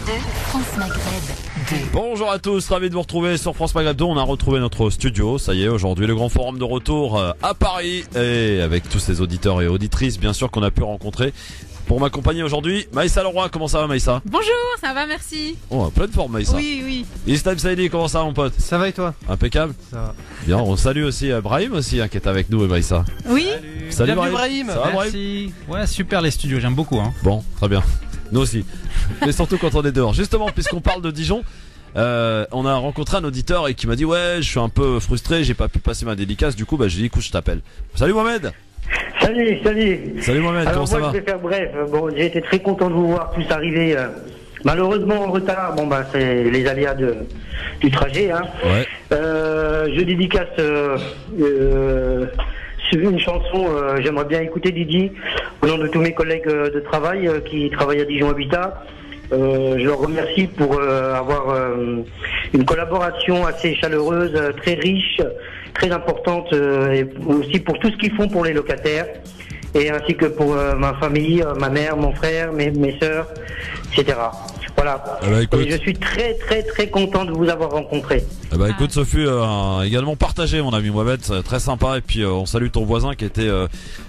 2, France Maghreb 2. Bonjour à tous, ravi de vous retrouver sur France Maghreb 2. On a retrouvé notre studio, ça y est, aujourd'hui le grand forum de retour à Paris et avec tous ces auditeurs et auditrices bien sûr qu'on a pu rencontrer. Pour m'accompagner aujourd'hui, Maïssa Leroy, comment ça va Maïssa? Bonjour, ça va, merci. Oh, pleine forme Maïssa. Oui. Islam Saïdi, comment ça va mon pote? Ça va et toi? Impeccable. Ça va. Bien, on salue aussi Brahim aussi qui est avec nous et Maïssa. Oui. Salut Bienvenue Brahim. Ça va Brahim? Merci. Ouais, super les studios, j'aime beaucoup. Bon, très bien. Nous aussi. Mais surtout quand on est dehors. Justement, puisqu'on parle de Dijon, on a rencontré un auditeur et qui m'a dit ouais, je suis un peu frustré, j'ai pas pu passer ma dédicace. Du coup, j'ai dit écoute, je t'appelle. Salut Mohamed. Salut. Salut Mohamed, Alors comment ça moi, va? je vais faire bref. Bon, j'ai été très content de vous voir tous arriver. Malheureusement en retard. Bon, c'est les aléas du trajet. Hein. Ouais. Je dédicace une chanson. J'aimerais bien écouter Didi au nom de tous mes collègues de travail qui travaillent à Dijon Habitat. Je leur remercie pour avoir une collaboration assez chaleureuse, très riche, très importante, et aussi pour tout ce qu'ils font pour les locataires, et ainsi que pour ma famille, ma mère, mon frère, mes sœurs, etc. Voilà. Écoute. Et je suis très content de vous avoir rencontré. Écoute, ce fut également partagé mon ami Mohamed, c'est très sympa. Et puis on salue ton voisin qui était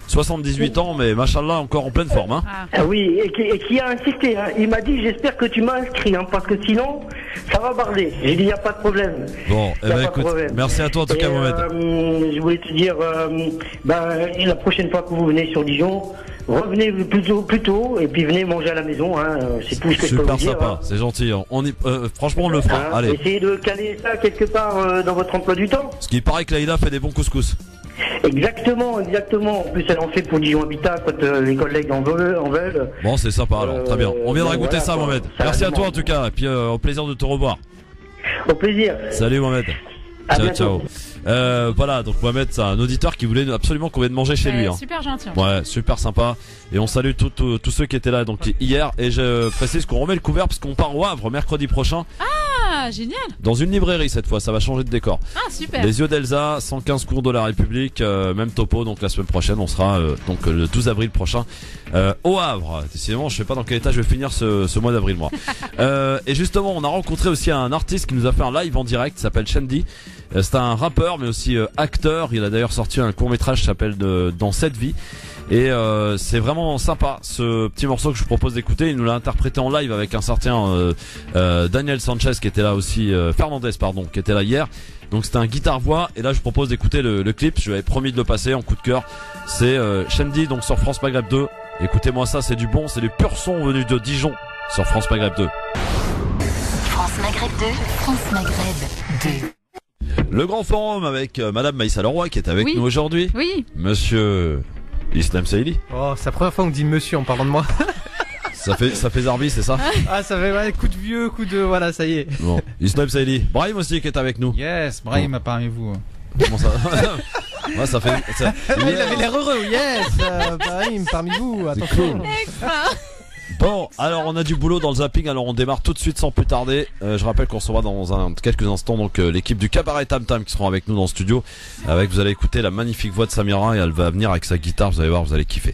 78 ans, mais machallah encore en pleine forme. Hein. Oui, et qui a insisté. Hein. Il m'a dit j'espère que tu m'as inscrit, parce que sinon ça va barder. J'ai dit il n'y a pas de problème. Bon, écoute, merci à toi en tout cas Mohamed. Je voulais te dire, la prochaine fois que vous venez sur Dijon, revenez plus tôt et puis venez manger à la maison. C'est tout ce que je peux vous dire. Super sympa, c'est gentil. Franchement on le fera. Allez. Essayez de caler ça quelque part dans votre emploi du temps. Ce qui paraît que Laïla fait des bons couscous. Exactement. En plus, elle en fait pour Dijon Habitat quand les collègues en veulent. Bon, c'est sympa alors, très bien. On viendra goûter ça, Mohamed. Merci à toi en tout cas, et puis au plaisir de te revoir. Au plaisir. Salut Mohamed. Ciao. Voilà, donc Mohamed, c'est un auditeur qui voulait absolument qu'on vienne manger chez lui. Super gentil. Ouais, super sympa. Et on salue tous ceux qui étaient là donc hier. Et je précise qu'on remet le couvert parce qu'on part au Havre mercredi prochain. Ah, génial. Dans une librairie cette fois, ça va changer de décor. Ah, super. Les yeux d'Elsa, 115 cours de la République, même topo. Donc la semaine prochaine, on sera donc le 12 avril prochain au Havre. Décidément, je sais pas dans quel état je vais finir ce mois d'avril moi. Et justement, on a rencontré aussi un artiste qui nous a fait un live en direct, il s'appelle Shandy. C'est un rappeur mais aussi acteur. Il a d'ailleurs sorti un court-métrage qui s'appelle Dans cette vie. Et c'est vraiment sympa ce petit morceau que je vous propose d'écouter. Il nous l'a interprété en live avec un certain Daniel Sanchez qui était là aussi, Fernandez pardon, qui était là hier. Donc c'était un guitare-voix. Et là je vous propose d'écouter le clip. Je lui avais promis de le passer en coup de cœur. C'est Shandy donc sur France Maghreb 2. Écoutez-moi ça, c'est du bon, c'est du pur son venu de Dijon sur France Maghreb 2. France Maghreb 2, France Maghreb 2. Le grand forum avec Madame Maïssa Leroy qui est avec nous aujourd'hui. Oui. Monsieur Islam Saïdi. Oh, c'est la première fois qu'on me dit monsieur en parlant de moi. Ça fait Zarbi, c'est ça? Ah, ça fait coup de vieux, voilà, ça y est. Bon, Islam Saïdi. Brahim aussi qui est avec nous. Yes, Brahim parmi vous. Comment ça? Ouais, ça fait. Ça... Il avait l'air heureux, yes, Brahim parmi vous, attention. Bon, alors on a du boulot dans le zapping, alors on démarre tout de suite sans plus tarder. Je rappelle qu'on recevra dans quelques instants donc l'équipe du Cabaret Tam Tam qui seront avec nous dans le studio. Vous allez écouter la magnifique voix de Samira et elle va venir avec sa guitare, vous allez voir, vous allez kiffer.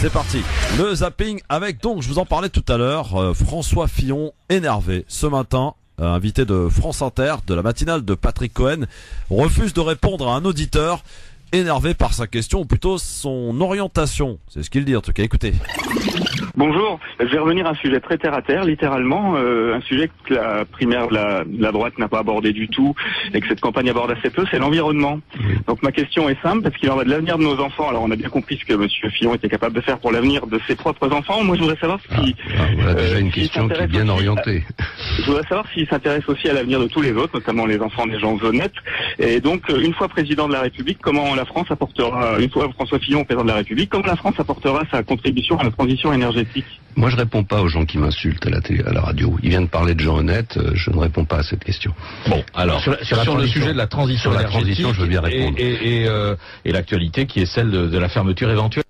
C'est parti, le zapping avec donc, je vous en parlais tout à l'heure, François Fillon énervé ce matin. Invité de France Inter, de la matinale de Patrick Cohen, refuse de répondre à un auditeur énervé par sa question, ou plutôt son orientation. C'est ce qu'il dit en tout cas, écoutez. Bonjour, je vais revenir à un sujet très terre à terre, littéralement, un sujet que la primaire de la droite n'a pas abordé du tout et que cette campagne aborde assez peu, c'est l'environnement. Donc ma question est simple, parce qu'il en va de l'avenir de nos enfants. Alors on a bien compris ce que Monsieur Fillon était capable de faire pour l'avenir de ses propres enfants. Moi je voudrais savoir si... voilà déjà une question qui est bien orientée. Je voudrais savoir s'il s'intéresse aussi à l'avenir de tous les autres, notamment les enfants des gens honnêtes. Et donc, une fois président de la République, comment la France apportera, une fois François Fillon président de la République, comment la France apportera sa contribution à la transition énergétique? Moi, je réponds pas aux gens qui m'insultent à la radio. Il vient de parler de gens honnêtes, je ne réponds pas à cette question. Bon, alors, sur le sujet de la transition énergétique, je veux bien répondre. Et l'actualité qui est celle de la fermeture éventuelle.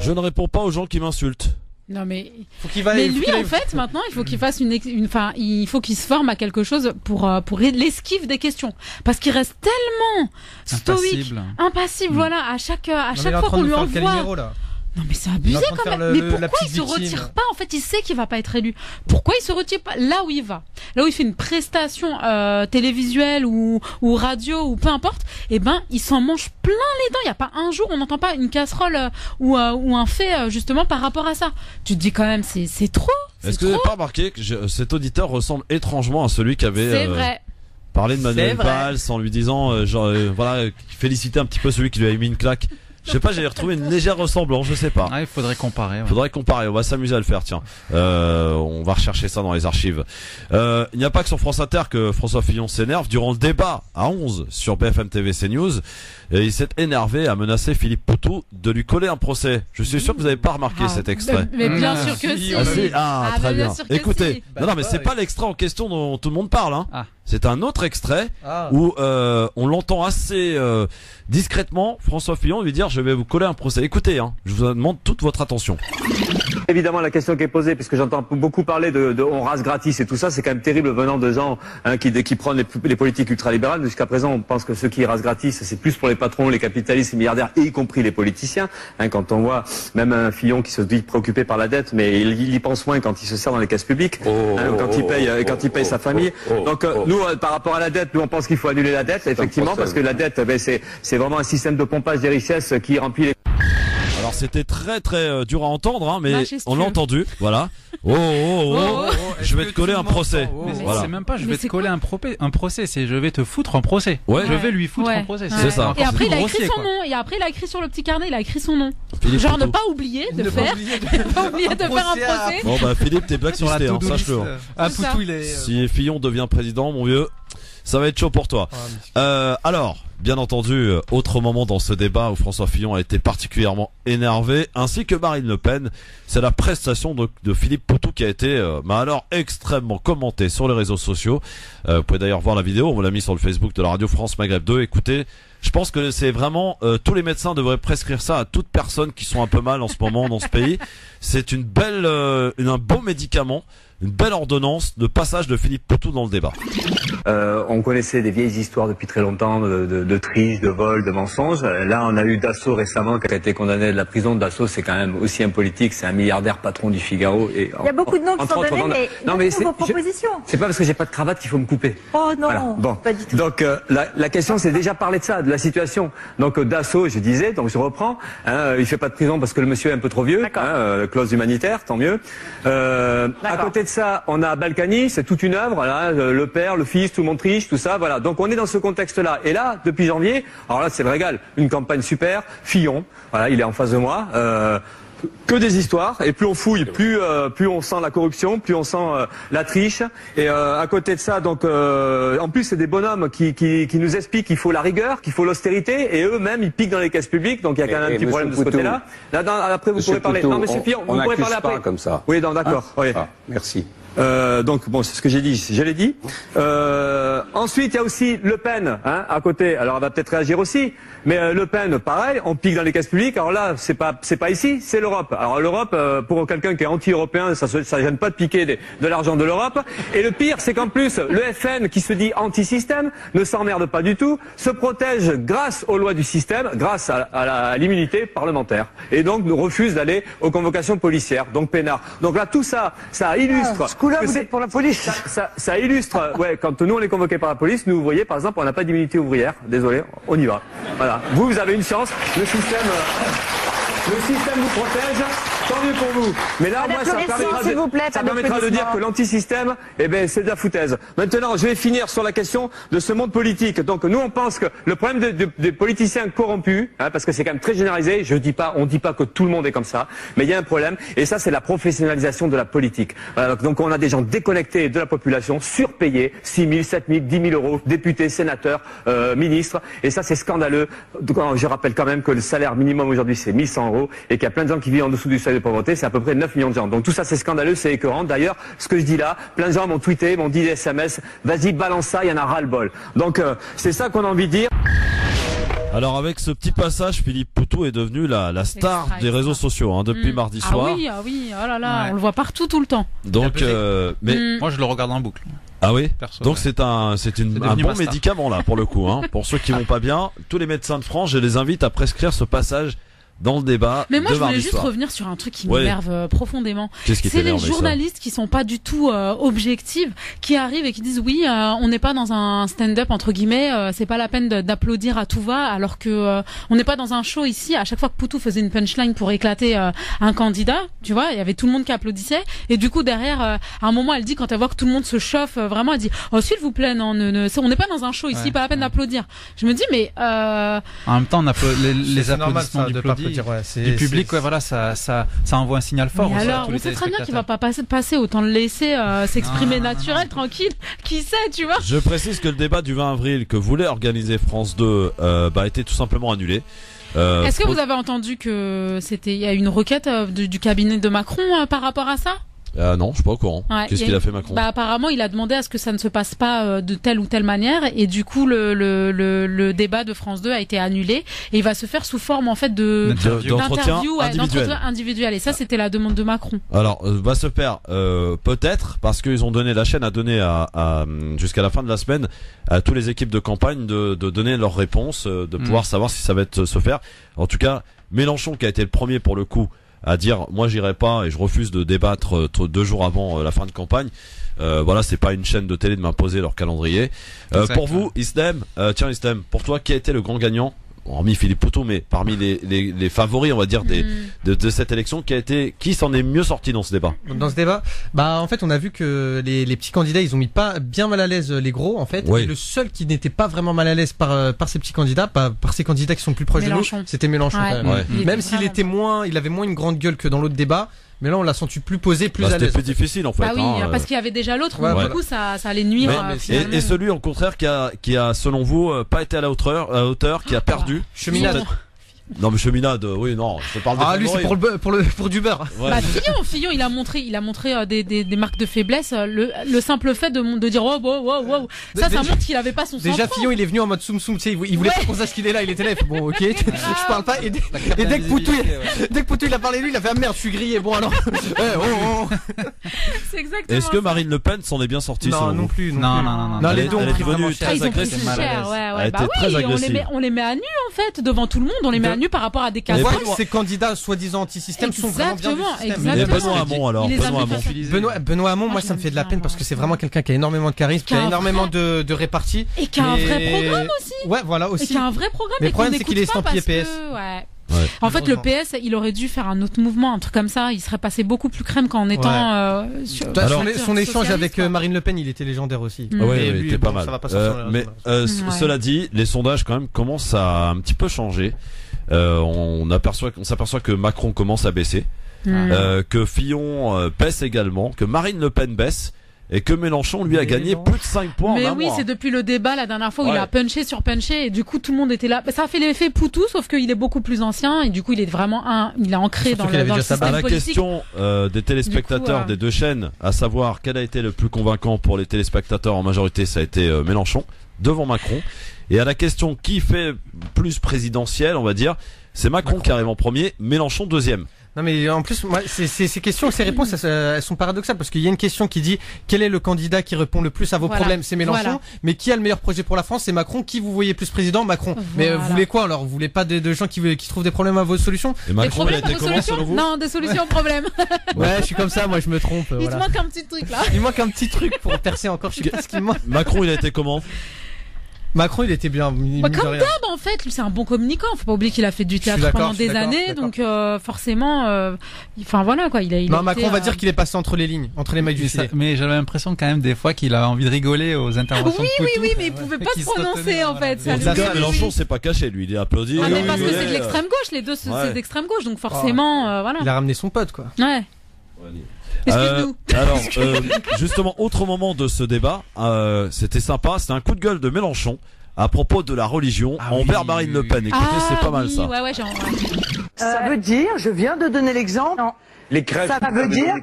Je ne réponds pas aux gens qui m'insultent. Non mais mais lui en fait maintenant il faut qu'il fasse il faut qu'il se forme à quelque chose pour l'esquive des questions parce qu'il reste tellement stoïque, impassible voilà à chaque fois qu'on lui envoie. Non mais c'est abusé Il est en train de quand faire même. le- Mais la pourquoi petite il se victime. retire pas? En fait, il sait qu'il va pas être élu. Pourquoi il se retire pas là où il va? Là où il fait une prestation télévisuelle ou radio ou peu importe, eh ben il s'en mange plein les dents. Il y a pas un jour on n'entend pas une casserole ou un fait justement par rapport à ça. Tu te dis quand même c'est trop. Est-ce que vous n'avez pas remarqué que cet auditeur ressemble étrangement à celui qui avait C'est vrai. parlé de Manuel C'est vrai. Valls en lui disant voilà, féliciter un petit peu celui qui lui avait mis une claque. Je sais pas, j'ai retrouvé une légère ressemblance, je sais pas. Ah, il faudrait comparer. Ouais. Faudrait comparer, on va s'amuser à le faire, tiens. On va rechercher ça dans les archives. Il n'y a pas que sur France Inter que François Fillon s'énerve. Durant le débat à 11 sur BFM TV CNews, il s'est énervé à menacer Philippe Poutou de lui coller un procès. Je suis sûr que vous n'avez pas remarqué cet extrait. Mais bien sûr que si. Ah, si, ah, très bien. sûr que Écoutez, si. non mais c'est pas l'extrait en question dont tout le monde parle, hein. Ah. C'est un autre extrait Ah. où on l'entend assez discrètement, François Fillon lui dire je vais vous coller un procès. Écoutez, hein, je vous demande toute votre attention. Évidemment, la question qui est posée, puisque j'entends beaucoup parler de on rase gratis et tout ça, c'est quand même terrible venant de gens qui prônent les politiques ultralibérales. Jusqu'à présent, on pense que ceux qui rasent gratis, c'est plus pour les patrons, les capitalistes, les milliardaires, et y compris les politiciens. Quand on voit même un Fillon qui se dit préoccupé par la dette, mais il y pense moins quand il se sert dans les caisses publiques, quand il paye sa famille. Donc nous, par rapport à la dette, nous on pense qu'il faut annuler la dette, effectivement, parce que la dette, c'est vraiment un système de pompage des richesses qui remplit les... Alors c'était très très dur à entendre, hein, mais Majestueux. on l'a entendu. Voilà. Je vais te coller un procès. Mais Voilà. c'est même pas je Mais vais te c'est coller un procès, c'est je vais te foutre en procès. Ouais. Je vais lui foutre Ouais. en procès. C'est ça. Et après, il a écrit grossier, son quoi. nom. Et après, il a écrit sur le petit carnet, il a écrit son nom. Philippe Genre, ne Poutou. pas oublier de faire. Pas oublier de faire un procès. Bon bah Philippe, t'es Sur la blacklisté, hein, to-do list. sache-le. hein. Ah, C'est ça. Poutou, il est. Si Fillon devient président, mon vieux, ça va être chaud pour toi. Alors, bien entendu, autre moment dans ce débat où François Fillon a été particulièrement énervé, ainsi que Marine Le Pen, c'est la prestation de Philippe Poutou qui a été, alors extrêmement commentée sur les réseaux sociaux. Vous pouvez d'ailleurs voir la vidéo, on vous l'a mis sur le Facebook de la Radio France Maghreb 2. Écoutez, je pense que c'est vraiment tous les médecins devraient prescrire ça à toute personne qui sont un peu mal en ce moment dans ce pays. C'est une belle, un beau médicament, une belle ordonnance de passage de Philippe Poutou dans le débat. On connaissait des vieilles histoires depuis très longtemps de triche, de vol, de mensonges. Là, on a eu Dassault récemment qui a été condamné de la prison. Dassault, c'est quand même aussi un politique, c'est un milliardaire patron du Figaro. Et Il y a beaucoup de noms qui entre sont autres, donnés, mais non, mais donnez-nous vos propositions. c'est pas parce que j'ai pas de cravate qu'il faut me couper. Oh non, Voilà. Bon. pas du tout. Donc la question, c'est déjà parler de ça, de la situation. Donc Dassault, je disais, donc je reprends. Il fait pas de prison parce que le monsieur est un peu trop vieux. Clause humanitaire, tant mieux. À côté de ça, on a Balkany, c'est toute une œuvre. Là, le père, le fils, tout le monde triche, tout ça. Voilà. Donc on est dans ce contexte-là. Et là, depuis janvier, alors là, c'est le régal. Une campagne super. Fillon, voilà, il est en face de moi. Que des histoires, et plus on fouille, plus on sent la corruption, plus on sent la triche. Et à côté de ça, donc en plus c'est des bonhommes qui nous expliquent qu'il faut la rigueur, qu'il faut l'austérité, et eux-mêmes ils piquent dans les caisses publiques, donc il y a quand même un petit problème de ce côté-là. Là, après vous pourrez parler. Non, Monsieur Fillon, vous pourrez parler après. comme ça. Oui, non, d'accord. Oui. Merci. Donc bon, c'est ce que j'ai dit, je l'ai dit. Ensuite, il y a aussi Le Pen, à côté. Alors, elle va peut-être réagir aussi, mais Le Pen, pareil, on pique dans les caisses publiques. Alors là, c'est pas ici, c'est l'Europe. Alors l'Europe, pour quelqu'un qui est anti-européen, ça gêne pas de piquer de l'argent de l'Europe. Et le pire, c'est qu'en plus, le FN, qui se dit anti-système, ne s'emmerde pas du tout, se protège grâce aux lois du système, grâce à l'immunité parlementaire, et donc nous refuse d'aller aux convocations policières, donc peinard. Donc là, tout ça, ça illustre. Là, vous êtes pour la police. Ça illustre, quand nous on est convoqués par la police, nous, vous voyez, par exemple, on n'a pas d'immunité ouvrière. Désolé, on y va. Voilà. Vous avez une chance. Le système vous protège. Tant mieux pour vous. Mais là, moi, ça permettra de dire que l'antisystème, c'est de la foutaise. Maintenant, je vais finir sur la question de ce monde politique. Donc, nous, on pense que le problème des politiciens corrompus, parce que c'est quand même très généralisé, on dit pas que tout le monde est comme ça, mais il y a un problème, et ça, c'est la professionnalisation de la politique. Voilà, donc, on a des gens déconnectés de la population, surpayés, 6 000, 7 000, 10 000 euros, députés, sénateurs, ministres, et ça, c'est scandaleux. Donc, je rappelle quand même que le salaire minimum aujourd'hui, c'est 1 100 euros, et qu'il y a plein de gens qui vivent en dessous du seuil de pauvreté, c'est à peu près 9 millions de gens. Donc tout ça c'est scandaleux, c'est écœurant. D'ailleurs, ce que je dis là, plein de gens m'ont tweeté, m'ont dit des SMS, vas-y balance ça, il y en a ras-le-bol. Donc c'est ça qu'on a envie de dire. Alors avec ce petit passage, Philippe Poutou est devenu la star des réseaux sociaux depuis mardi soir. Ah oui, oh là là, on le voit partout tout le temps. Donc moi je le regarde en boucle. Ah oui. Perso, donc c'est un bon médicament là pour le coup. Pour ceux qui vont pas bien, tous les médecins de France, je les invite à prescrire ce passage dans le débat. Mais moi, de je voulais mardi juste soir. revenir sur un truc qui Ouais. m'énerve profondément. Qu'est-ce qui C'est les t'énerve, Aïssa journalistes qui sont pas du tout objectifs, qui arrivent et qui disent oui, on n'est pas dans un stand-up entre guillemets, c'est pas la peine d'applaudir à tout va, alors que on n'est pas dans un show ici. À chaque fois que Poutou faisait une punchline pour éclater un candidat, tu vois, il y avait tout le monde qui applaudissait. Et du coup derrière, à un moment, elle dit quand elle voit que tout le monde se chauffe, vraiment, elle dit oh s'il vous plaît, non, on n'est pas dans un show ici, pas la peine d'applaudir. Je me dis mais en même temps, on les C'est normal, applaudissements ça, de pas applaudir, ouais, du public, ouais, voilà, ça envoie un signal fort. mais aussi à alors, tous on les sait très bien qu'il va téléspectateurs. pas passer, autant le laisser s'exprimer Non, naturel, tranquille. Qui sait, tu vois. Je précise que le débat du 20 avril que voulait organiser France 2 a été tout simplement annulé. Est-ce que vous avez entendu que il y a une requête du cabinet de Macron par rapport à ça? Non, je suis pas au courant. Ouais, Qu'est-ce qu'il a fait Macron? Bah apparemment, il a demandé à ce que ça ne se passe pas de telle ou telle manière, et du coup le débat de France 2 a été annulé, et il va se faire sous forme en fait d'entretien individuel. Et ça, c'était la demande de Macron. Alors, va se faire peut-être parce qu'ils ont donné, la chaîne a donné à jusqu'à la fin de la semaine à toutes les équipes de campagne de donner leurs réponses, de pouvoir savoir si ça va se faire. En tout cas, Mélenchon qui a été le premier pour le coup à dire moi j'irai pas et je refuse de débattre 2 jours avant la fin de campagne. Voilà, c'est pas une chaîne de télé de m'imposer leur calendrier. Pour vous, Islam, tiens Islam, pour toi qui a été le grand gagnant, hormis Philippe Poutou, mais parmi les favoris, on va dire de cette élection, qui s'en est mieux sorti dans ce débat? Dans ce débat, bah en fait on a vu que les petits candidats ils ont mis pas bien mal à l'aise les gros en fait. Oui. Et le seul qui n'était pas vraiment mal à l'aise par ces petits candidats, par ces candidats qui sont plus proches Mélenchon. de nous, c'était Mélenchon. Ouais. Quand même. Ouais. Même s'il était il avait moins une grande gueule que dans l'autre débat, mais là on l'a senti plus posé, plus à C'était l'aise. plus difficile en fait. Bah oui, hein, parce qu'il y avait déjà l'autre, Ouais, donc voilà. du coup ça allait nuire. Finalement. et celui au contraire qui a selon vous pas été à la hauteur, qui a perdu. Cheminade. Non mais cheminade, oui non, je te parle des Lui c'est favoris. pour du beurre. Ouais. Bah Fillon, il a montré des marques de faiblesse. Le simple fait de dire wow, ça montre qu'il avait pas son sang-froid. Déjà Fillon il est venu en mode soum soum, tu sais, il voulait pas qu'on sache qu'il est là, il était là, il fait bon ok, je parle pas, et dès que Poutou il a parlé lui, il a fait ah merde, je suis grillé, bon alors. C'est exactement. Est-ce que Marine Le Pen s'en est bien sortie selon Non vous? plus. Non. Les deux elle ont est pris devenue vraiment très ils ont pris agressive. cher, ouais. Elle Bah était très oui, agressive. on les met à nu en fait devant tout le monde, on les met à nu par rapport à des On cas. voit que ces candidats soi-disant anti-système sont vraiment bien du système. Et Exactement. Benoît Hamon alors, Il les a Benoît mis Hamon. face à- Benoît Hamon, moi Moi, ça me fait de la j'aime peine bien, parce que c'est ouais. vraiment quelqu'un qui a énormément de charisme, qui a un énormément de répartie. Et qui a un vrai programme aussi. Ouais, voilà Et aussi. qui a un vrai programme. Mais le et problème, qu'on c'est qu'il est n'écoute pas estampillé parce PS. que, ouais. Ouais. En fait, le PS, il aurait dû faire un autre mouvement, un truc comme ça. Il serait passé beaucoup plus crème qu'en étant sur. Alors, Son échange socialiste, avec quoi. Marine Le Pen, il était légendaire aussi. Mm. Ouais, Et il lui, était bon, pas mal. ça va pas sortir Mais Ouais. cela dit, les sondages quand même commencent à un petit peu changer. On s'aperçoit que Macron commence à baisser, que Fillon baisse également, que Marine Le Pen baisse. Et que Mélenchon lui a gagné plus de 5 points Mais en un oui, mois. c'est depuis le débat la dernière fois où Ouais. il a punché sur punché et du coup tout le monde était là. Ça a fait l'effet Poutou, sauf qu'il est beaucoup plus ancien et du coup il est vraiment il est ancré Surtout dans qu'il avait le déjà sa système À la politique. question des téléspectateurs Du coup, des deux chaînes, à savoir quel a été le plus convaincant pour les téléspectateurs en majorité, ça a été Mélenchon devant Macron. Et à la question qui fait plus présidentielle, on va dire, c'est Macron qui arrive en premier, Mélenchon deuxième. Non mais en plus, moi, ces questions, ces réponses, elles sont paradoxales parce qu'il y a une question qui dit quel est le candidat qui répond le plus à vos Voilà. problèmes, c'est Mélenchon. Voilà. Mais qui a le meilleur projet pour la France, c'est Macron. Qui vous voyez plus président, Macron. Mais Voilà. vous voulez quoi alors? Vous voulez pas de gens qui trouvent des problèmes à vos solutions? Et Des Macron, il a problèmes été aux comment solutions selon vous? Non, des solutions aux problèmes. Ouais, je suis comme ça, moi je me trompe. Il te Voilà. manque un petit truc là. Il manque un petit truc pour percer encore. Je sais pas ce qu'il me manque. Macron, il a été comment? Macron, il était bien. Mine de Comme rien. d'hab en fait, lui c'est un bon communicant. Faut pas oublier qu'il a fait du théâtre d'accord, pendant je suis des d'accord, je années, suis donc forcément, enfin voilà quoi. Il Non, a Macron, été, on va dire qu'il est passé entre les lignes, entre les mailles du filet. Mais j'avais l'impression quand même des fois qu'il a envie de rigoler aux interventions de Poutou. Oui, mais il pouvait pas Qui se se prononcer retenait, en fait. voilà. En Ça tout lui- cas, Mélenchon s'est pas caché, lui, il est applaudi. Ah, mais Oui, parce que oui, c'est de oui, l'extrême gauche, les deux c'est d'extrême gauche, donc forcément, voilà. Il a ramené son pote, quoi. Ouais. Excuse-nous. Alors, justement, autre moment de ce débat, c'était sympa, c'était un coup de gueule de Mélenchon à propos de la religion envers Marine Le Pen. Écoutez, c'est pas mal ça. Ouais, Ça veut dire, je viens de donner l'exemple, Les crèches. Ça veut dire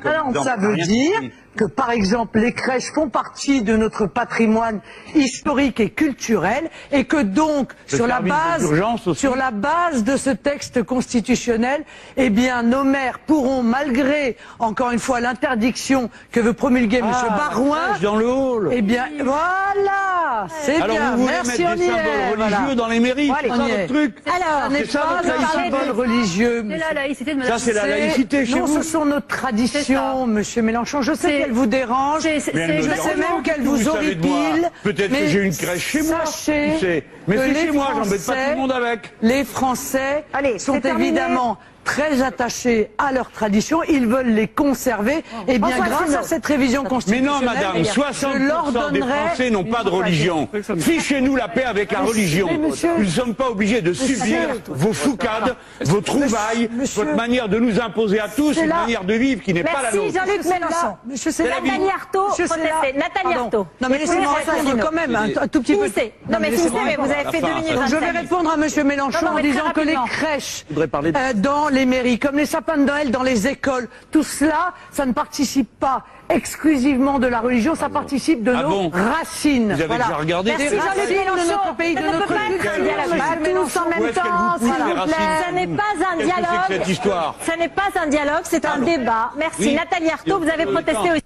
que, par exemple, les crèches font partie de notre patrimoine historique et culturel, et que donc, sur la base de ce texte constitutionnel, eh bien, nos maires pourront, malgré, encore une fois, l'interdiction que veut promulguer M. Barouin, dans le hall. Eh bien, voilà, c'est bien. Alors, vous voulez Merci, mettre des symboles religieux dans les mairies, c'est ça votre truc? Alors, n'est pas un symbole religieux. C'est la laïcité de Madame. Ça, c'est la laïcité chez vous. Non, ce sont nos traditions, Monsieur Mélenchon. Je sais qu'elle vous dérange. Je sais même qu'elle vous horripile. Peut-être que j'ai une crèche chez moi. Sachez mais c'est chez moi, Français, j'embête pas tout le monde avec. Les Français sont évidemment très attachés à leurs traditions, ils veulent les conserver, et bien grâce à cette révision constitutionnelle, mais non madame, 60% des Français n'ont pas de religion. Fichez-nous la paix avec la religion. Nous ne sommes pas obligés de subir vos foucades, vos trouvailles, votre manière de nous imposer à tous une manière de vivre qui n'est pas la nôtre. Merci Jean-Luc Mélenchon. Nathalie Arthaud, protestez. Nathalie Arthaud. Non mais laissez-moi répondre quand même un tout petit peu. Non mais vous avez fait 2 minutes. Je vais répondre à Monsieur Mélenchon en disant que les crèches dans les mairies, comme les sapins de Noël dans les écoles, tout cela, ça ne participe pas exclusivement de la religion, ça participe de nos racines. Vous avez déjà regardé? Merci Jean-Luc Mélenchon. De notre pays, de notre culture. Tous en même temps, s'il vous plaît. Ça n'est pas un dialogue. Ça n'est pas un dialogue, c'est un débat. Merci. Nathalie Arthaud, vous avez protesté aussi.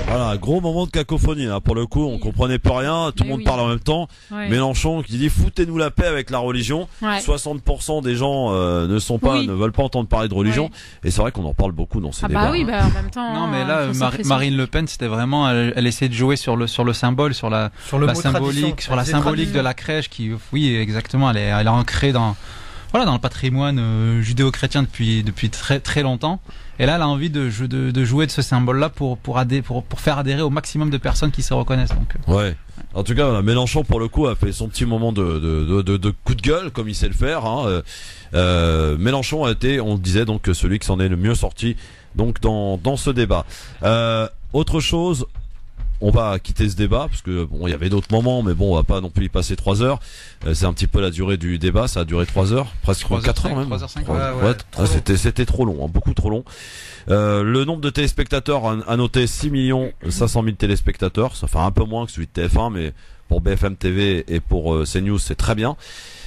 Voilà, gros moment de cacophonie là. Pour le coup, on comprenait pas rien, tout le monde parle en même temps. Mélenchon qui dit foutez-nous la paix avec la religion. 60% des gens ne veulent pas entendre parler de religion. Et c'est vrai qu'on en parle beaucoup dans ces débats. Bah oui, bah en même temps. Non mais là, Marine Le Pen, c'était vraiment, elle essayait de jouer sur le symbole, sur la symbolique de la crèche qui, oui, exactement, elle est ancrée dans le patrimoine judéo-chrétien depuis très très longtemps. Et là, elle a envie de jouer de ce symbole-là pour faire adhérer au maximum de personnes qui se reconnaissent. Donc. Ouais. En tout cas, voilà, Mélenchon pour le coup a fait son petit moment de coup de gueule comme il sait le faire. Hein. Mélenchon a été, on disait donc celui qui s'en est le mieux sorti donc dans ce débat. Autre chose. On va quitter ce débat parce que bon, il y avait d'autres moments, mais bon, on va pas non plus y passer 3 heures. C'est un petit peu la durée du débat, ça a duré 3 heures, presque 4 heures même. 3h05. C'était trop long, hein, beaucoup trop long. Le nombre de téléspectateurs a noté 6 500 000 téléspectateurs, ça fait un peu moins que celui de TF1, mais pour BFM TV et pour CNews, c'est très bien.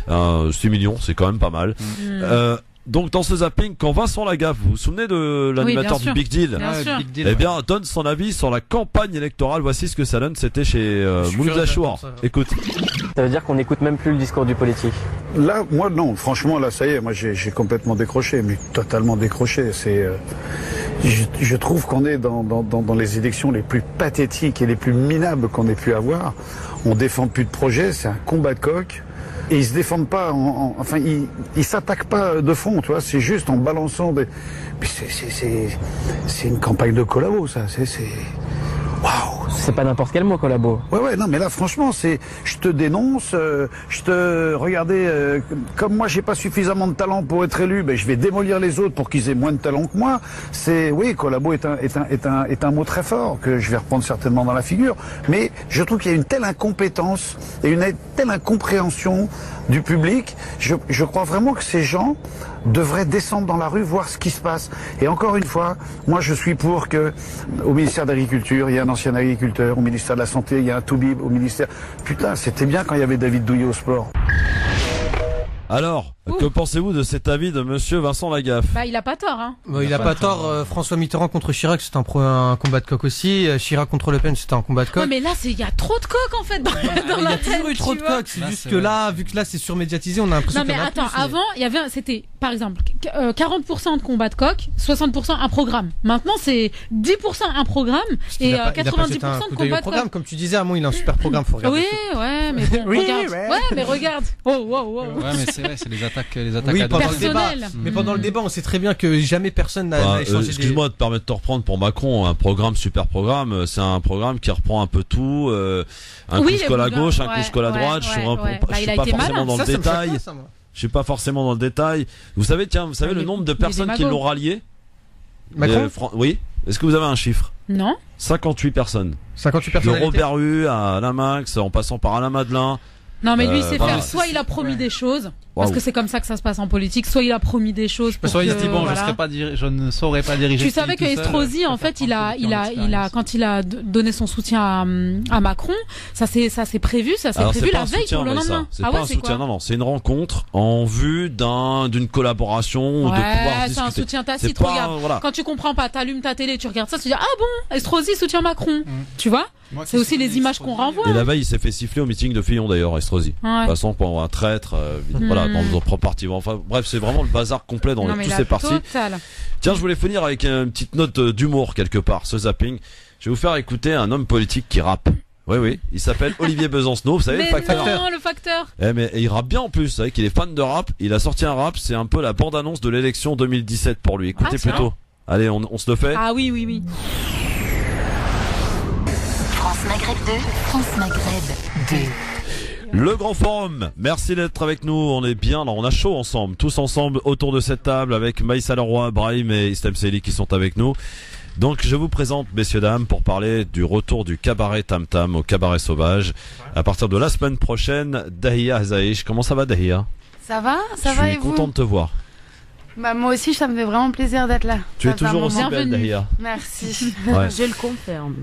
6 millions, c'est quand même pas mal. Donc dans ce zapping, quand Vincent Lagaffe, vous vous souvenez de l'animateur du Big Deal, eh bien donne son avis sur la campagne électorale. Voici ce que ça donne. C'était chez Mouloud Achour. Écoute. Ça veut dire qu'on n'écoute même plus le discours du politique. Là, moi non. Franchement, là, ça y est. Moi, j'ai complètement décroché, mais totalement décroché. C'est, je trouve qu'on est dans les élections les plus pathétiques et les plus minables qu'on ait pu avoir. On défend plus de projets. C'est un combat de coq. Et ils se défendent pas, ils s'attaquent pas de fond, tu vois. C'est juste en balançant des. Puis c'est une campagne de collabo, ça. Waouh. C'est pas n'importe quel mot, collabo. Ouais, non, mais là, franchement, je te dénonce, regardez, comme moi, j'ai pas suffisamment de talent pour être élu, je vais démolir les autres pour qu'ils aient moins de talent que moi. Oui, collabo est un mot très fort que je vais reprendre certainement dans la figure. Mais je trouve qu'il y a une telle incompétence et une telle incompréhension du public. Je crois vraiment que ces gens devraient descendre dans la rue, voir ce qui se passe. Et encore une fois, moi, je suis pour que, au ministère de l'Agriculture, il y a un ancien agriculteur, au ministère de la Santé, il y a un Toubib, au ministère... Putain, c'était bien quand il y avait David Douillet au sport. Alors, que pensez-vous de cet avis de monsieur Vincent Lagaffe? Il a pas tort, hein. Il a pas tort. François Mitterrand contre Chirac, c'était un combat de coq aussi. Chirac contre Le Pen, c'était un combat de coq. Ouais, mais là, il y a trop de coq, en fait, dans la tête. Il y a toujours eu trop de coq. C'est juste que là, vu que là, c'est surmédiatisé, on a l'impression qu'il y en a attends, plus, avant, c'était, par exemple, 40% de combat de coq, 60% un programme. Maintenant, c'est 10% un programme et 90% de combat de coq. Comme tu disais, Amon, il a un super programme, faut regarder. Oui, ouais, mais bon, regarde. Ouais, mais regarde. Ouais, mais c'est vrai, c'est les attaques oui, pendant le débat. Mais pendant le débat, on sait très bien que jamais personne n'a échangé excuse-moi de permettre de te reprendre pour Macron, un programme, super programme, c'est un programme qui reprend un peu tout, un coup je colle à gauche, un coup je colle à droite, je suis pas forcément dans le détail. Je suis pas forcément dans le détail. Vous savez le nombre de personnes qui l'ont rallié? Macron? Oui. Est-ce que vous avez un chiffre? Non. 58 personnes. 58 personnes. De Robert Hue à Alain Max, en passant par Alain Madelin. Non, mais lui, il sait voilà. faire. Soit il a promis des choses, parce que c'est comme ça que ça se passe en politique. Soit il a promis des choses. Soit il se dit bon, je ne saurais pas diriger. Tu savais que Estrosi, en fait, quand il a donné son soutien à Macron, ça s'est prévu la veille pour le lendemain. C'est pas un soutien, non, c'est une rencontre en vue d'une collaboration, de pouvoir discuter. C'est un soutien tacite. Regarde, quand tu comprends pas, t'allumes ta télé, tu regardes ça, tu dis ah bon, Estrosi soutient Macron, tu vois. C'est aussi les images qu'on renvoie. Et la veille, il s'est fait siffler au meeting de Fillon d'ailleurs, Estrosi. De toute façon, pour un traître, voilà, dans notre propre parti. Enfin, bref, c'est vraiment le bazar complet dans tous ces partis. Tiens, je voulais finir avec une petite note d'humour quelque part, ce zapping. Je vais vous faire écouter un homme politique qui rappe. Oui, il s'appelle Olivier Besancenot, vous savez, mais le facteur. Non, le facteur. Mais il rappe bien en plus, vous savez qu'il est fan de rap. Il a sorti un rap, c'est un peu la bande-annonce de l'élection 2017 pour lui. Écoutez plutôt. Allez, on se le fait. Ah oui. France Maghreb 2, France Maghreb 2. Le grand forum, merci d'être avec nous, on est bien là, on a chaud ensemble, tous ensemble autour de cette table avec Maïssa Leroy, Brahim et Islam Seli qui sont avec nous. Donc je vous présente, messieurs dames, pour parler du retour du cabaret Tam Tam au cabaret sauvage à partir de la semaine prochaine. Dahia Azaïch, comment ça va Dahia? Ça va et vous? Je suis content de te voir. Bah moi aussi, ça me fait vraiment plaisir d'être là. Tu es toujours aussi belle, Dahia. Merci. Ouais. Je le confirme.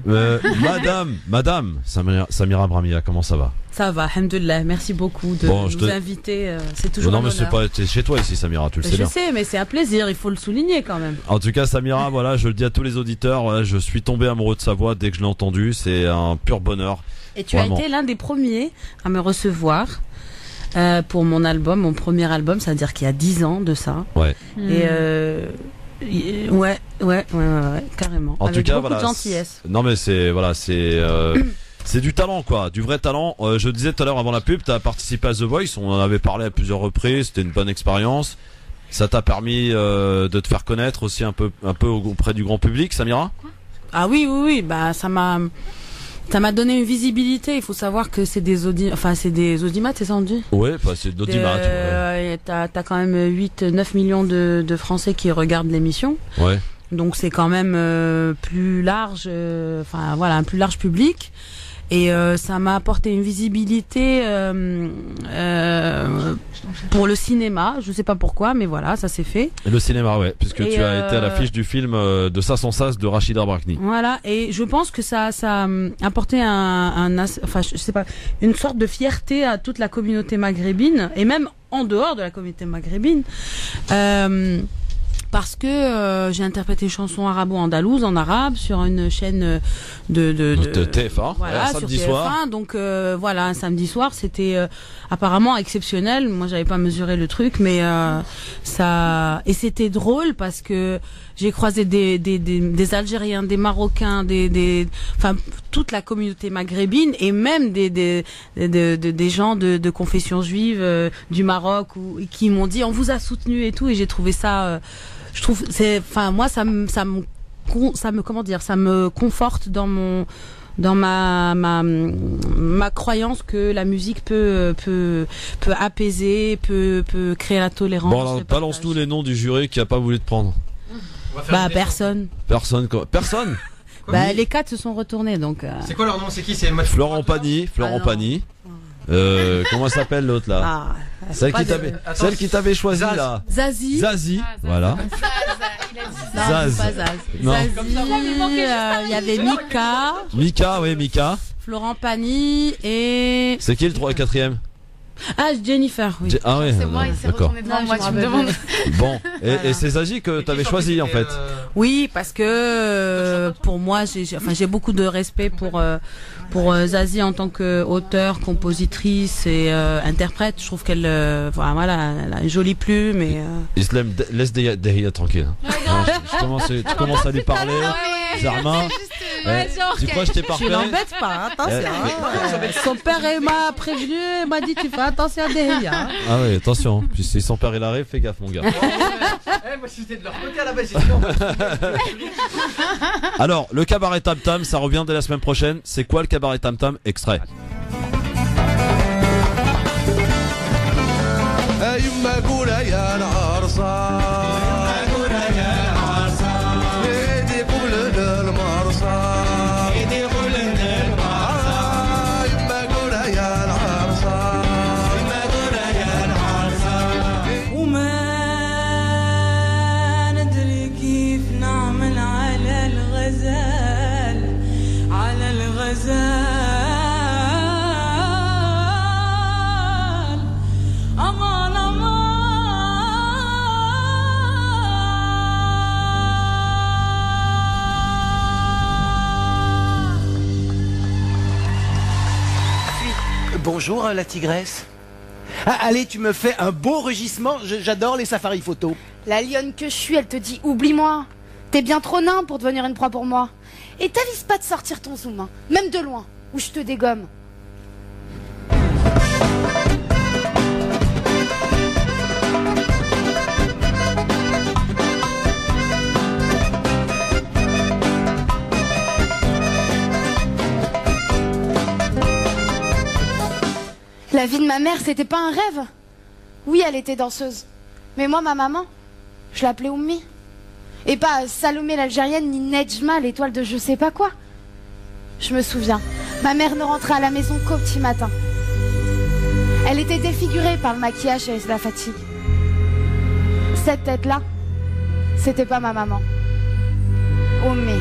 Madame Samira Bramia, comment ça va? Ça va, alhamdoulilah. Merci beaucoup de nous inviter. C'est toujours un honneur. Non, mais c'est chez toi ici, Samira, tu le sais bien. Je sais, mais c'est un plaisir, il faut le souligner quand même. En tout cas, Samira, voilà, je le dis à tous les auditeurs, voilà, je suis tombé amoureux de sa voix dès que je l'ai entendue. C'est un pur bonheur. Et tu as été l'un des premiers à me recevoir pour mon album, mon premier album, c'est-à-dire qu'il y a 10 ans de ça. Ouais. Et ouais, carrément. En avec tout cas, beaucoup de gentillesse. Non, mais c'est du talent, quoi, du vrai talent. Je disais tout à l'heure avant la pub, tu as participé à The Voice, on en avait parlé à plusieurs reprises, c'était une bonne expérience. Ça t'a permis de te faire connaître aussi un peu auprès du grand public, Samira? Ah oui, bah ça m'a donné une visibilité. Il faut savoir que c'est des audimat, c'est ça on dit? Ouais, c'est d'audimat. T'as quand même 8-9 millions de Français qui regardent l'émission. Ouais. Donc c'est quand même plus large, un plus large public. Et ça m'a apporté une visibilité pour le cinéma. Je sais pas pourquoi, mais voilà, ça s'est fait. Et le cinéma, ouais, puisque tu as été à l'affiche du film de Ça sans sas de Rachida Brakni. Voilà, et je pense que ça a apporté je sais pas, une sorte de fierté à toute la communauté maghrébine et même en dehors de la communauté maghrébine. Parce que j'ai interprété une chanson arabo-andalouse en arabe sur une chaîne de TF1, voilà, sur TF1 soir. Donc voilà, un samedi soir, c'était apparemment exceptionnel. Moi, j'avais pas mesuré le truc, mais et c'était drôle parce que j'ai croisé des Algériens, des Marocains, toute la communauté maghrébine et même des gens de confession juive du Maroc qui m'ont dit on vous a soutenu et tout, et j'ai trouvé ça je trouve moi ça me conforte dans ma croyance que la musique peut apaiser, peut créer la tolérance. Bon, alors balance-nous les noms du jury qui a pas voulu te prendre. Personne. Personne. Les 4 se sont retournés, donc. C'est quoi leur nom? C'est qui? C'est Florent Pagny. Comment s'appelle l'autre là? Celle qui t'avait choisi là. Zazie. Voilà. Zaz. Non. Il y avait Mika. Florent Pagny et. C'est qui le 3 et 4e? Ah, Jennifer, oui. Ah ouais, c'est moi, il s'est retourné devant moi, tu me demandes. Bon, et c'est Zazie que t'avais choisi en fait. Oui, parce que pour moi, j'ai beaucoup de respect pour Zazie en tant qu'auteure, compositrice et interprète. Je trouve qu'elle elle a une jolie plume et Islam, laisse Dahia tranquille. Tu commences à lui parler. Zarma. Tu crois que je t'ai pas Tu l'embêtes pas, attention. Son père m'a prévenu, il m'a dit tu fais attention à Dahia. Ah oui, attention. Puis si son père il arrive, fais gaffe mon gars. Moi j'étais de leur côté à la base. Alors, le cabaret Tam Tam, ça revient dès la semaine prochaine. C'est quoi le cabaret Tam Tam? Extrait. Bonjour la tigresse. Ah, allez, tu me fais un beau rugissement, j'adore les safaris photos. La lionne que je suis, elle te dit oublie-moi. T'es bien trop nain pour devenir une proie pour moi. Et t'avises pas de sortir ton zoom, hein, même de loin, ou je te dégomme. La vie de ma mère, c'était pas un rêve. Oui, elle était danseuse. Mais moi, ma maman, je l'appelais Oummi. Et pas Salomé l'Algérienne, ni Nejma, l'étoile de je sais pas quoi. Je me souviens, ma mère ne rentrait à la maison qu'au petit matin. Elle était défigurée par le maquillage et la fatigue. Cette tête-là, c'était pas ma maman. Oummi.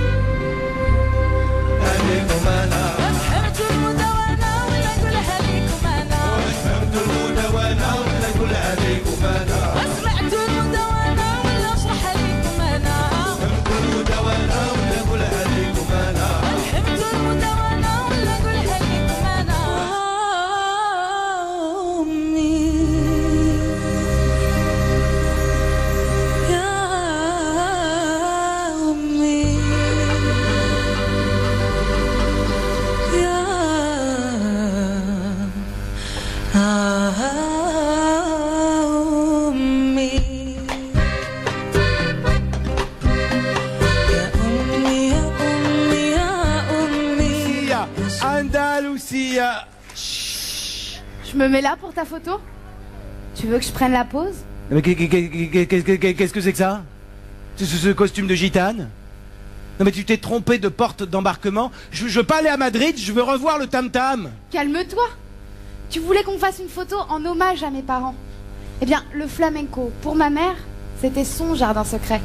Je me mets là pour ta photo? Tu veux que je prenne la pause? Mais qu'est-ce que c'est que ça? Ce costume de gitane? Non mais tu t'es trompé de porte d'embarquement. Je veux pas aller à Madrid, je veux revoir le tam-tam. Calme-toi. Tu voulais qu'on fasse une photo en hommage à mes parents. Eh bien, le flamenco, pour ma mère, c'était son jardin secret.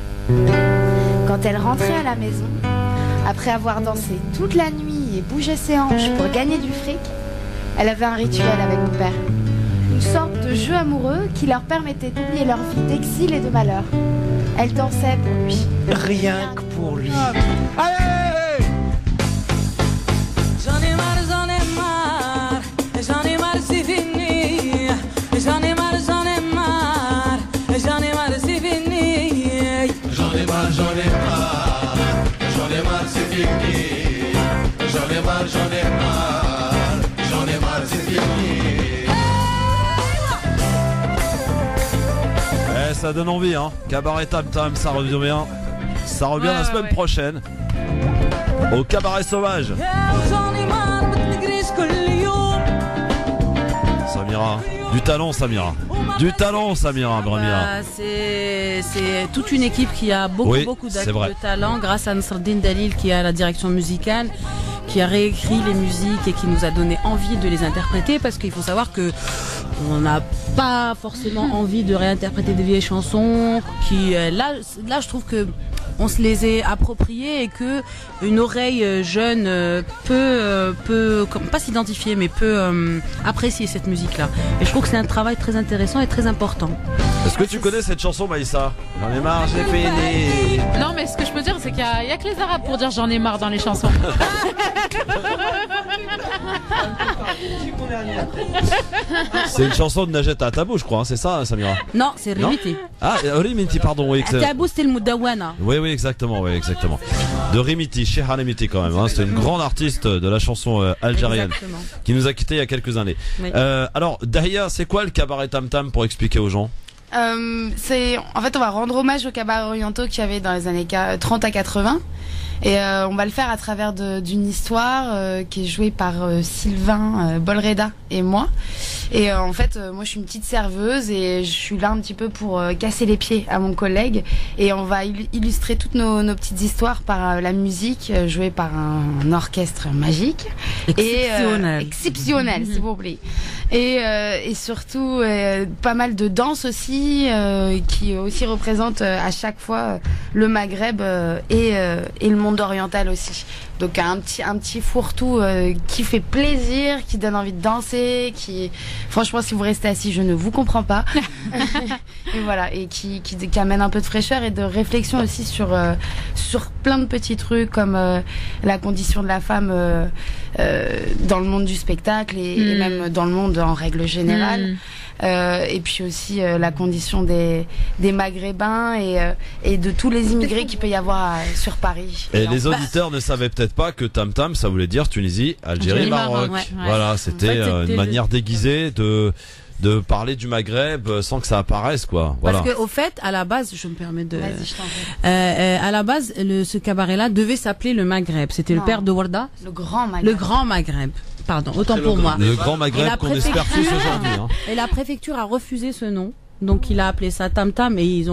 Quand elle rentrait à la maison, après avoir dansé toute la nuit et bougé ses hanches pour gagner du fric, elle avait un rituel avec mon père. Une sorte de jeu amoureux qui leur permettait d'oublier leur vie d'exil et de malheur. Elle dansait pour lui. Rien que pour lui. Allez! J'en ai marre, c'est fini. J'en ai marre, c'est fini. J'en ai marre, c'est fini. J'en ai marre, c'est fini. Eh, ça donne envie, hein. Cabaret Tam Tam, ça revient bien. Ça revient la semaine prochaine. Au Cabaret Sauvage. Samira, du talent, Samira. Du talent, Samira, Bramira. C'est toute une équipe qui a beaucoup de talent, grâce à Nasreddine Dalil qui a la direction musicale, qui a réécrit les musiques et qui nous a donné envie de les interpréter, parce qu'il faut savoir que on n'a pas forcément envie de réinterpréter des vieilles chansons qui là je trouve que on se les est appropriées et que une oreille jeune peut pas s'identifier mais peut apprécier cette musique là, et je trouve que c'est un travail très intéressant et très important. Est-ce que tu connais cette chanson, Maïssa? J'en ai marre, j'ai fini. Non, mais ce que je peux dire, c'est qu'il y a que les Arabes pour dire j'en ai marre dans les chansons. C'est une chanson de Najat Atabou, je crois, hein, c'est ça, Samira? Non, c'est Rimiti. Ah, Rimiti, pardon, oui. Atabou, c'était le Moudawana. Oui, exactement. De Rimiti, Cheikh Rimiti quand même, hein, c'est une grande artiste de la chanson algérienne. Exactement. Qui nous a quittés il y a quelques années. Oui. Alors, Dahia, c'est quoi le cabaret Tam Tam pour expliquer aux gens? En fait, on va rendre hommage aux cabarets orientaux qu'il y avait dans les années 30 à 80. Et on va le faire à travers d'une histoire qui est jouée par Sylvain Bolreda et moi. Et en fait, moi je suis une petite serveuse et je suis là un petit peu pour casser les pieds à mon collègue. Et on va illustrer toutes nos petites histoires par la musique jouée par un orchestre magique. Exceptionnel, s'il vous plaît. Et surtout pas mal de danse aussi qui aussi représente à chaque fois le Maghreb et le monde monde oriental aussi. Donc un petit fourre-tout qui fait plaisir, qui donne envie de danser, franchement, si vous restez assis, je ne vous comprends pas. Et voilà, et qui amène un peu de fraîcheur et de réflexion aussi sur plein de petits trucs comme la condition de la femme dans le monde du spectacle et même dans le monde en règle générale. Et puis aussi la condition des Maghrébins et de tous les immigrés qu'il peut y avoir sur Paris. Et les auditeurs ne savaient peut-être pas que Tam Tam, ça voulait dire Tunisie, Algérie, Maroc. Ouais. Voilà, c'était une manière déguisée de parler du Maghreb sans que ça apparaisse, quoi. Voilà. Parce que au fait, à la base, je me permets de. À la base, ce cabaret-là devait s'appeler le Maghreb. C'était le père de Warda. Le Grand Maghreb. Le Grand Maghreb. Pardon, autant pour moi. Le Grand Maghreb qu'on espère tous aujourd'hui. Hein. Et la préfecture a refusé ce nom. Donc il a appelé ça Tam Tam et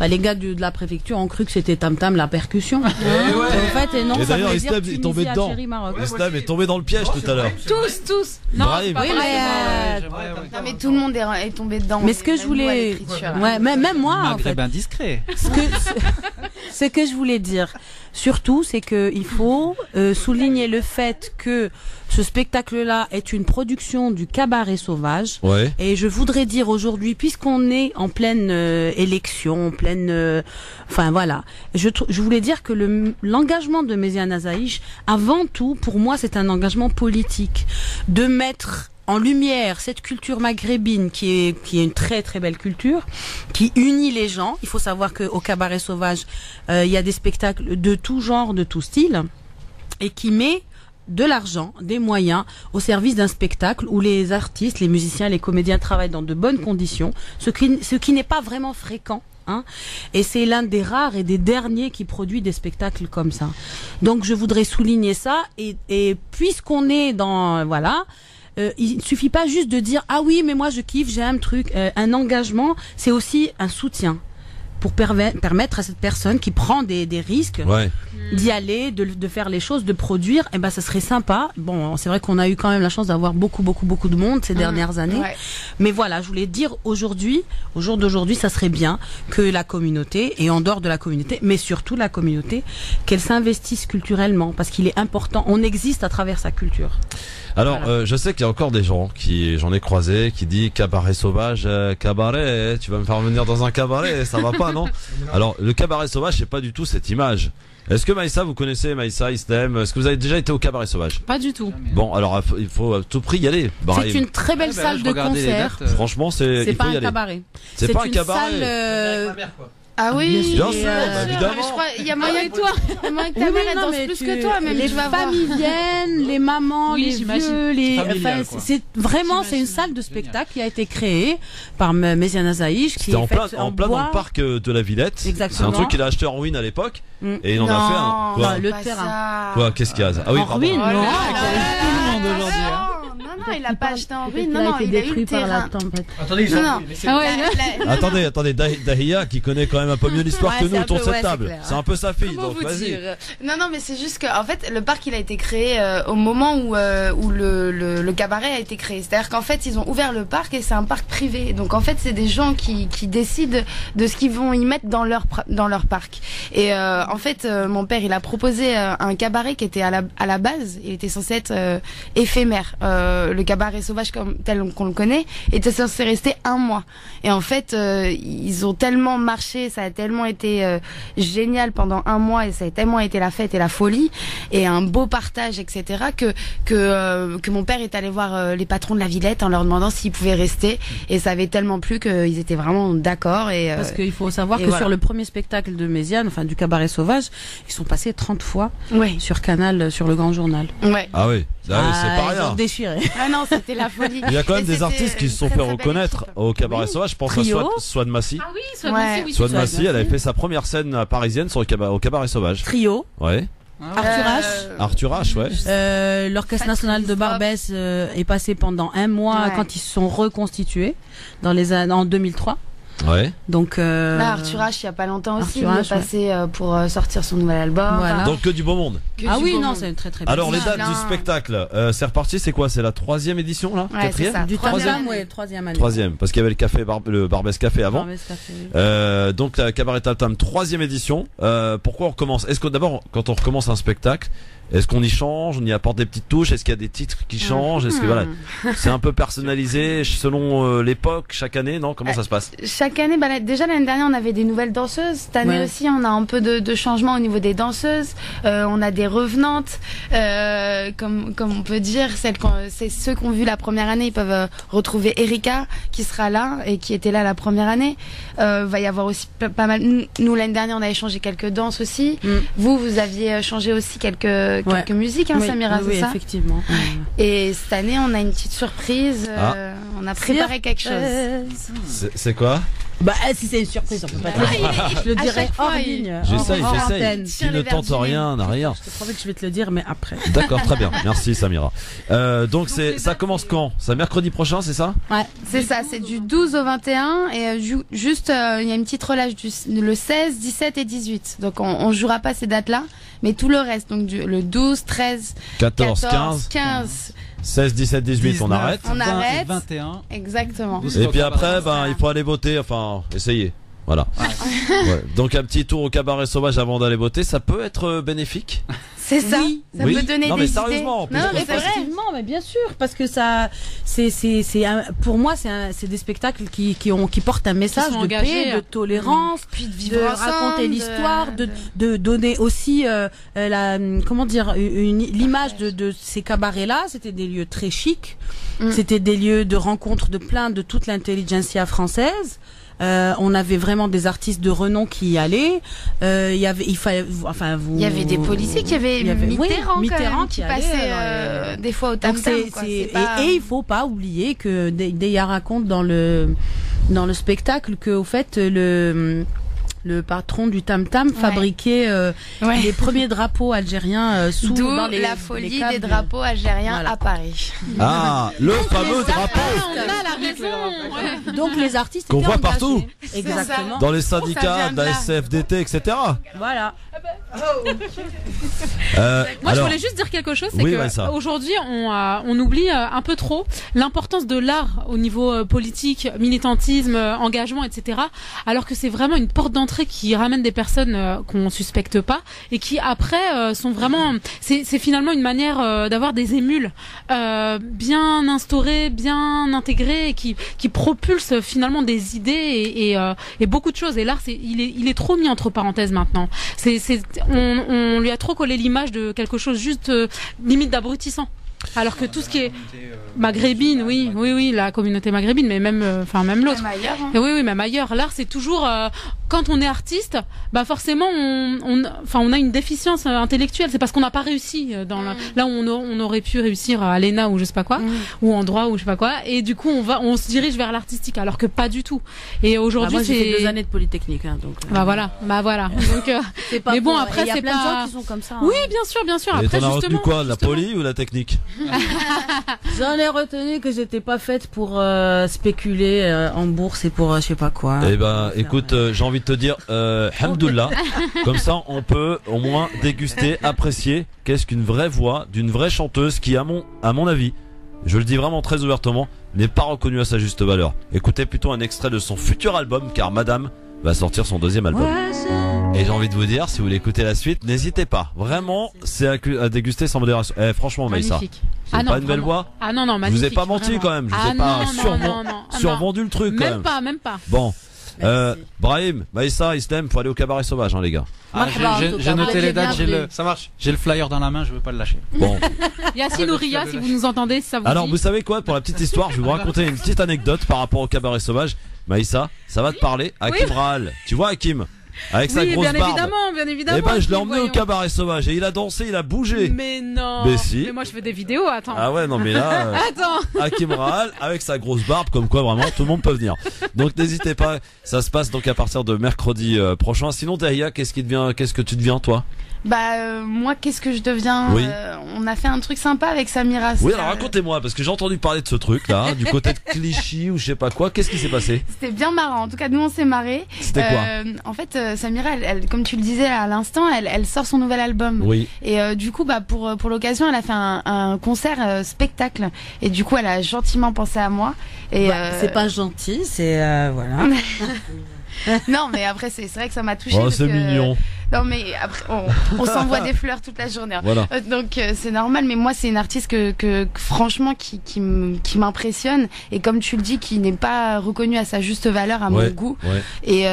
les gars de la préfecture ont cru que c'était Tam Tam la percussion. En fait, et non, et ça d'ailleurs, veut dire Islam est tombé dedans. Islam est tombé dans le piège tout à l'heure. Tous. Non, Brave. pas oui, non, mais tout le monde est tombé dedans. Mais ce que je voulais, même moi, Maghreb indiscret. Ce que je voulais dire, surtout, c'est que il faut souligner le fait que ce spectacle-là est une production du Cabaret Sauvage. Ouais. Et je voudrais dire aujourd'hui, puisqu'on est en pleine élection, en pleine, enfin voilà, je voulais dire que l'engagement de Méziane Azaïch, avant tout, pour moi, c'est un engagement politique, de mettre en lumière cette culture maghrébine qui est une très très belle culture, qui unit les gens. Il faut savoir qu'au Cabaret Sauvage, il y a des spectacles de tout genre, de tout style, et qui met de l'argent, des moyens au service d'un spectacle où les artistes, les musiciens, les comédiens travaillent dans de bonnes conditions, ce qui n'est pas vraiment fréquent. Hein. Et c'est l'un des rares et des derniers qui produit des spectacles comme ça. Donc je voudrais souligner ça et puisqu'on est dans il ne suffit pas juste de dire ah oui mais moi je kiffe, j'ai un truc, un engagement, c'est aussi un soutien pour permettre à cette personne qui prend des risques d'y aller, de faire les choses, de produire. Et ben ça serait sympa. Bon, c'est vrai qu'on a eu quand même la chance d'avoir beaucoup de monde ces dernières années. Ouais. Mais voilà, je voulais dire aujourd'hui, au jour d'aujourd'hui, ça serait bien que la communauté, et en dehors de la communauté, mais surtout la communauté, qu'elle s'investisse culturellement, parce qu'il est important. On existe à travers sa culture. Alors, je sais qu'il y a encore des gens j'en ai croisé, qui disent Cabaret Sauvage, cabaret, tu vas me faire venir dans un cabaret, ça va pas, non? Alors, le Cabaret Sauvage, c'est pas du tout cette image. Est-ce que Maïssa, vous connaissez Maïssa, Istem? Est-ce que vous avez déjà été au Cabaret Sauvage? Pas du tout. Bon, alors il faut à tout prix y aller. C'est une très belle salle de concert. Franchement, c'est pas un cabaret. C'est pas un cabaret. Salle, ah oui, bien sûr, évidemment. Je crois il y a moyen que toi, ta mère elle danse plus que toi, même les familles viennent, les mamans, les vieux, c'est vraiment c'est une salle de spectacle qui a été créée par Méziane Azaïch qui est en plein dans le parc de la Villette. Exactement. C'est un truc qu'il a acheté en ruine à l'époque et il en a fait un. Le terrain. Quoi, qu'est-ce qu'il y a? Ah oui, en ruine, non. Non, il a pas acheté en ruine. Non, il a eu le terrain. Attendez, Dahia qui connaît quand même un peu mieux l'histoire que nous autour de cette table. C'est un peu sa fille, donc vas-y. Non, mais c'est juste que, en fait, le parc il a été créé au moment où le cabaret a été créé. C'est-à-dire qu'en fait, ils ont ouvert le parc et c'est un parc privé. Donc en fait, c'est des gens qui décident de ce qu'ils vont y mettre dans leur parc. Et en fait, mon père, il a proposé un cabaret qui était à la base, il était censé être éphémère. Le Cabaret Sauvage tel qu'on le connaît était censé rester 1 mois. Et en fait, ils ont tellement marché, ça a tellement été génial pendant 1 mois et ça a tellement été la fête et la folie et un beau partage, etc. que mon père est allé voir les patrons de la Villette en leur demandant s'ils pouvaient rester et ça avait tellement plu qu'ils étaient vraiment d'accord. Parce qu'il faut savoir que sur le premier spectacle de Méziane, enfin du Cabaret Sauvage, ils sont passés 30 fois sur Canal, sur le Grand Journal. Ouais. Ah oui. C'est pas rien. Ils ont déchiré. Ah non, c'était la folie. Il y a quand même des artistes qui se sont fait reconnaître au Cabaret Sauvage. Je pense à Swad Massi. Ah oui, Swad Massi, oui. Swad Massi, elle avait fait sa première scène sur au Cabaret Sauvage. Trio. Ouais. Arthur H, ouais. L'Orchestre National de Barbès est passé pendant 1 mois quand ils se sont reconstitués en 2003. Ouais. Donc Là, Arthur H, il y a pas longtemps aussi, Arthur il est H, passé pour sortir son nouvel album. Voilà. Donc que du beau monde. Ah oui, non, c'est très très bien. Alors les dates du spectacle, c'est reparti, c'est quoi? C'est la 3e édition là? Ouais, c'est ça. Du Troisième. troisième année. 3e, parce qu'il y avait le Barbès Café avant. Barbès Café, oui. Donc la Cabaret Tam Tam 3e édition. Pourquoi on recommence? Est-ce que d'abord, quand on recommence un spectacle, est-ce qu'on y change, on y apporte des petites touches, est-ce qu'il y a des titres qui changent, est-ce que voilà, c'est un peu personnalisé selon l'époque, chaque année, non? Comment ça se passe? Chaque année, déjà l'année dernière, on avait des nouvelles danseuses. Cette année aussi, on a un peu de changement au niveau des danseuses. On a des revenantes, comme on peut dire, c'est ceux qui ont vu la première année, ils peuvent retrouver Erika qui sera là et qui était là la première année. Va y avoir aussi pas mal. Nous l'année dernière, on avait changé quelques danses aussi. Vous aviez changé aussi quelques musiques, hein, Samira, oui, c'est ça? effectivement. Et cette année, on a une petite surprise. On a préparé quelque chose. C'est quoi? Bah, si c'est une surprise, on peut pas te le dire. Je le dirai hors ligne. J'essaye. antenne. Qui ne tente rien n'a rien. Je te promets que je vais te le dire, mais après. D'accord, très bien. Merci Samira. Donc ça commence quand? C'est mercredi prochain, c'est ça? Ouais, c'est ça. C'est du 12 au 21 et juste il y a une petite relâche le 16, 17 et 18. Donc on jouera pas ces dates-là, mais tout le reste. Donc le 12, 13, 14, 15. 16, 17, 18, 19, on arrête. On arrête. 21. Exactement. Et puis après, il faut aller voter, enfin, essayer. Voilà. Ouais. Donc un petit tour au Cabaret Sauvage avant d'aller voter, ça peut être bénéfique. C'est ça. Oui. Ça peut donner non, des mais idées. sérieusement, Non, mais c'est vrai. Effectivement, mais bien sûr, parce que ça, pour moi, c'est des spectacles qui portent un message de paix, de tolérance, puis de vivre ensemble, raconter l'histoire, de donner aussi l'image de ces cabarets-là. C'était des lieux très chics, c'était des lieux de rencontre de toute l'intelligentsia française. On avait vraiment des artistes de renom qui y allaient. Il y avait des policiers qui avaient Mitterrand qui passait des fois au Tam Tam. Et il faut pas oublier que Deya raconte dans le spectacle que au fait le patron du Tam Tam fabriquait les premiers drapeaux algériens d'où dans la folie des drapeaux algériens à Paris. Ah, le fameux drapeau. On a la raison. Donc les artistes qu'on étaient voit engagés. partout. Exactement. Dans les syndicats, de la SFDT, etc. Voilà. Moi, je voulais juste dire quelque chose, c'est que aujourd'hui, on oublie un peu trop l'importance de l'art au niveau politique, militantisme, engagement, etc. Alors que c'est vraiment une porte d'entrée qui ramène des personnes qu'on suspecte pas et qui après sont vraiment. C'est finalement une manière d'avoir des émules bien instaurées, bien intégrées, et qui propulsent finalement des idées et beaucoup de choses. Et l'art, il est trop mis entre parenthèses maintenant. On lui a trop collé l'image de quelque chose juste limite d'abrutissant. Alors que tout ce qui est maghrébine, oui, la communauté maghrébine, mais même l'autre. Même ailleurs, hein. Oui, même ailleurs. L'art, c'est toujours quand on est artiste, forcément, on a une déficience intellectuelle. C'est parce qu'on n'a pas réussi là où on aurait pu réussir à l'ENA ou je sais pas quoi, ou en droit ou je sais pas quoi. Et du coup, on se dirige vers l'artistique, alors que pas du tout. Et aujourd'hui, moi, j'ai fait 2 années de Polytechnique, hein, donc. Voilà. Donc, mais bon, après, c'est plein de gens qui sont comme ça. Oui, bien sûr. Et après, t'en as retenu justement, quoi, la poly ou la technique? J'en ai retenu que j'étais pas faite pour spéculer en bourse et pour je sais pas quoi. Eh ben, écoute, j'ai envie de te dire, hamdoullah. Comme ça, on peut au moins déguster, apprécier qu'est-ce qu'une vraie voix d'une vraie chanteuse qui, à mon avis, je le dis vraiment très ouvertement, n'est pas reconnue à sa juste valeur. Écoutez plutôt un extrait de son futur album, car Madame va sortir son 2e album. Et j'ai envie de vous dire, si vous voulez écouter la suite, n'hésitez pas. Vraiment, c'est à déguster sans modération. Franchement, Maïssa, c'est pas une belle voix? Ah non, magnifique. Je vous ai pas menti quand même. Je vous ai pas survendu le truc quand même. Même pas. Bon. Brahim, Maïssa, Islam, faut aller au Cabaret Sauvage, hein, les gars. J'ai noté les dates, ça marche. J'ai le flyer dans la main, je veux pas le lâcher. Bon. Yacine ou Ria, si vous nous entendez, ça vous Alors, dit. vous savez quoi, pour la petite histoire, je vais vous raconter une petite anecdote par rapport au Cabaret Sauvage. Maïssa, ça va te parler. Hakim Rahal. Tu vois Hakim? Avec sa grosse barbe. Bien évidemment. Et ben je l'ai emmené au cabaret sauvage et il a dansé, il a bougé. Mais non. Mais si. Mais moi je fais des vidéos, attends. Ah ouais, non mais là, Attends. Hakim Rahal avec sa grosse barbe, comme quoi vraiment tout le monde peut venir. Donc n'hésitez pas, ça se passe donc à partir de mercredi prochain. Sinon Dahlia, qu'est-ce que tu deviens toi? Moi, qu'est-ce que je deviens? Oui. On a fait un truc sympa avec Samira. Oui, alors racontez-moi, parce que j'ai entendu parler de ce truc-là, du côté de Clichy ou je sais pas quoi. Qu'est-ce qui s'est passé? C'était bien marrant. En tout cas, nous, on s'est marré. C'était quoi? En fait, Samira, elle, comme tu le disais à l'instant, elle sort son nouvel album. Oui. Et du coup, pour l'occasion, elle a fait un concert spectacle. Et du coup, elle a gentiment pensé à moi. Et c'est pas gentil, c'est voilà. Non, mais après, c'est vrai que ça m'a touchée. Oh, c'est mignon. Non, mais après, on s'envoie des fleurs toute la journée. Voilà. Donc, c'est normal. Mais moi, c'est une artiste que franchement, qui m'impressionne. Et comme tu le dis, qui n'est pas reconnue à sa juste valeur, à mon goût. Ouais. Et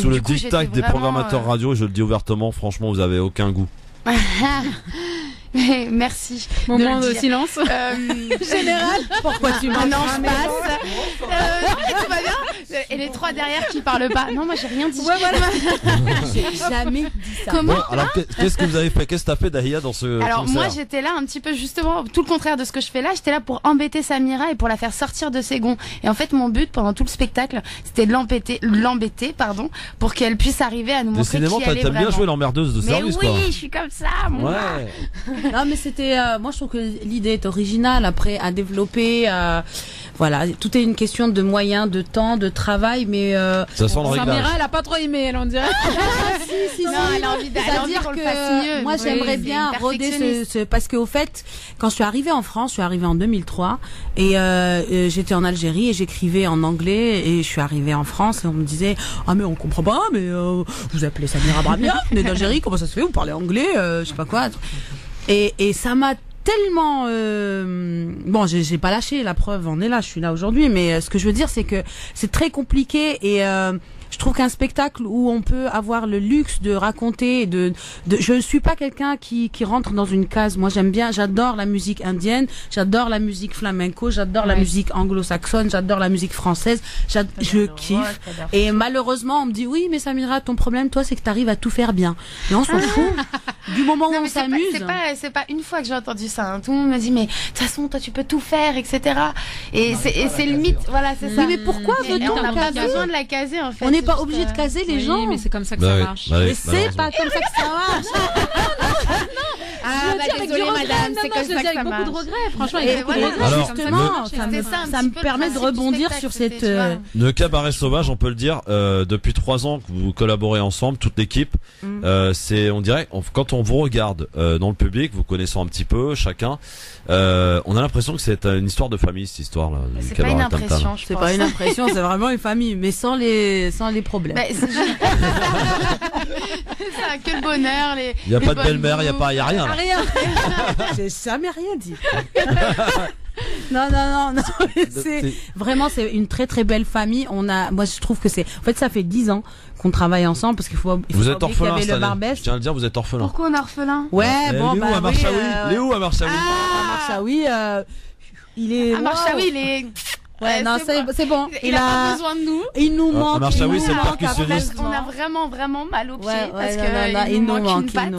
sous du le coup, diktat des programmateurs radio, je le dis ouvertement, franchement, vous avez aucun goût. Mais merci. Moment de dire. Silence. Général. Pourquoi tu m'en passe tout va bien. Et les trois derrière qui parlent pas. Non, moi j'ai rien dit. Ouais, voilà. J'ai jamais dit ça. Comment? Bon, alors qu'est-ce que vous avez fait? Qu'est-ce que t'as fait Dahlia dans ce Alors concert? moi j'étais là un petit peu justement tout le contraire de ce que je fais là. J'étais là pour embêter Samira et pour la faire sortir de ses gonds. Et en fait mon but pendant tout le spectacle c'était de l'embêter pour qu'elle puisse arriver à nous montrer qui elle est vraiment. T'as bien joué l'emmerdeuse de mais service oui, quoi. je suis comme ça moi. Ouais. Non mais c'était moi je trouve que l'idée est originale après à développer voilà, tout est une question de moyens, de temps, de travail, mais ça sent le réglage. Samira, elle a pas trop aimé, elle on dirait. Si, non, elle a envie c'est-à-dire que moi j'aimerais bien roder parce qu'au fait, quand je suis arrivée en France, je suis arrivée en 2003 et j'étais en Algérie et j'écrivais en anglais et je suis arrivée en France et on me disait mais on comprend pas, mais vous appelez Samira Bramia, vous venez d'Algérie, comment ça se fait, vous parlez anglais, je sais pas quoi. Et ça m'a tellement bon, j'ai pas lâché, la preuve on est là, je suis là aujourd'hui, mais ce que je veux dire c'est que c'est très compliqué et je trouve qu'un spectacle où on peut avoir le luxe de raconter, je suis pas quelqu'un qui rentre dans une case. Moi, j'adore la musique indienne, j'adore la musique flamenco, j'adore la musique anglo-saxonne, j'adore la musique française, je kiffe. Et malheureusement, on me dit oui, mais Samira, ton problème, toi, c'est que t'arrives à tout faire bien. Mais on s'en fout. Du moment où on s'amuse. C'est pas une fois que j'ai entendu ça. Hein. Tout le monde me dit mais de toute façon, toi, tu peux tout faire, etc. Et c'est le mythe. Voilà, c'est ça. Mais pourquoi veut-on on n'a pas besoin de la caser en fait. On n'est pas obligé de caser les gens. Mais c'est comme ça que ça marche. Mais c'est pas comme ça que ça marche. Désolée madame, c'est comme ça que ça marche. Beaucoup de regrets, franchement. Alors, justement, ça me permet de rebondir sur cette. Le cabaret sauvage, on peut le dire, depuis 3 ans que vous collaborez ensemble, toute l'équipe. On dirait, quand on vous regarde dans le public, vous connaissant un petit peu chacun, on a l'impression que c'est une histoire de famille, cette histoire-là. C'est pas une impression, c'est pas une impression, c'est vraiment une famille, mais sans les problèmes. C'est que le bonheur. Il y a pas de belle-mère, il y a rien. Là. Rien. J'ai jamais rien dit. Non. C'est vraiment, c'est une très très belle famille. Moi, je trouve que en fait, ça fait 10 ans qu'on travaille ensemble parce qu'il faut. Vous êtes orphelin, le Barbès. Je tiens à le dire, vous êtes orphelin. Pourquoi on est orphelin? Ouais, bon, bah. Léo à Marsaoui. Marsaoui, il est. Marsaoui, il est. Ouais, non, c'est bon. Il a pas besoin de nous. Il nous manque. Marsaoui, c'est le percussionniste. On a vraiment mal aux pieds parce que il nous manque une patte.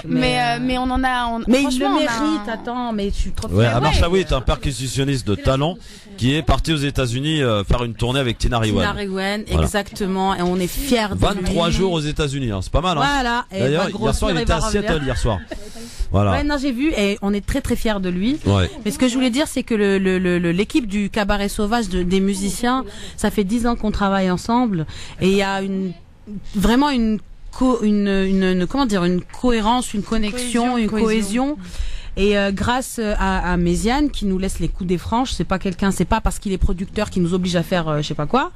Mais on en a. Mais il le mérite. Attends, mais je suis trop. Ouais, Marsaoui est un percussionniste de talent qui est parti aux États-Unis faire une tournée avec Tina Riwan. Tina Riwan, exactement. Et on est fiers de 23 jours aux États-Unis, c'est pas mal. Voilà. D'ailleurs, hier soir, il était à Seattle hier soir. Voilà. Ouais, non, j'ai vu et on est très très fiers de lui. Ouais. Mais ce que je voulais dire, c'est que l'équipe du Cabaret Sauvage des musiciens, ça fait 10 ans qu'on travaille ensemble et il y a vraiment une cohérence, une connexion, une cohésion. Et grâce à Méziane qui nous laisse les coups des franches, c'est pas parce qu'il est producteur qui nous oblige à faire je sais pas quoi.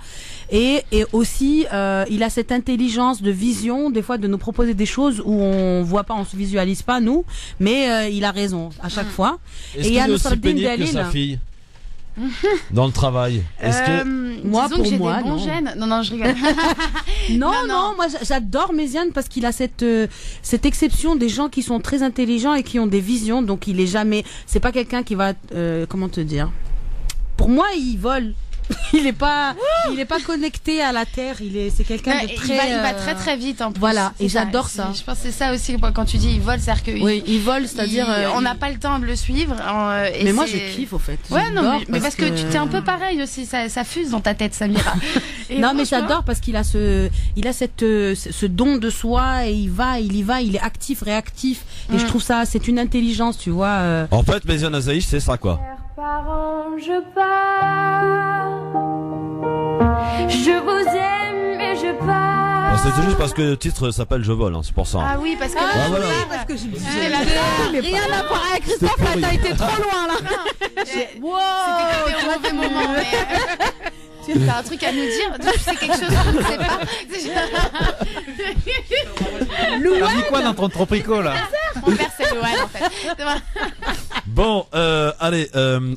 Et aussi il a cette intelligence de vision des fois de nous proposer des choses où on voit pas, on se visualise pas nous, mais il a raison à chaque fois. Est-ce qu'il est aussi pénible que sa fille dans le travail? Moi, disons que j'ai des bons gènes. Non, je rigole. non, moi j'adore Méziane parce qu'il a cette exception des gens qui sont très intelligents et qui ont des visions. Donc c'est pas quelqu'un qui va comment te dire. Pour moi, il vole. Il est pas connecté à la terre. C'est quelqu'un de très. Il va très très vite en plus. Voilà, et j'adore ça. Je pense que c'est ça aussi quand tu dis il vole, c'est-à-dire que. Oui, il vole, c'est-à-dire. On n'a pas le temps de le suivre. Mais moi, je kiffe au fait. Ouais, non, mais parce que tu t'es un peu pareil aussi. Ça fuse dans ta tête, Samira. Non, mais j'adore parce qu'il a ce don de soi et il est actif, réactif. Et je trouve ça, c'est une intelligence, tu vois. En fait, Méziane Azaïch, c'est ça quoi. Je pars. Je vous aime et je pars. C'est juste parce que le titre s'appelle Je vole, hein, c'est pour ça. Ah oui, parce que. Voilà. Parce que je rien à voir avec Christophe, là, t'as été trop loin là. C'était un mauvais moment. T'as un truc à nous dire? Tu sais quelque chose qu'on ne sait pas? T'as mis quoi dans ton tropico là? Mon père c'est Louane en fait. Bon, allez,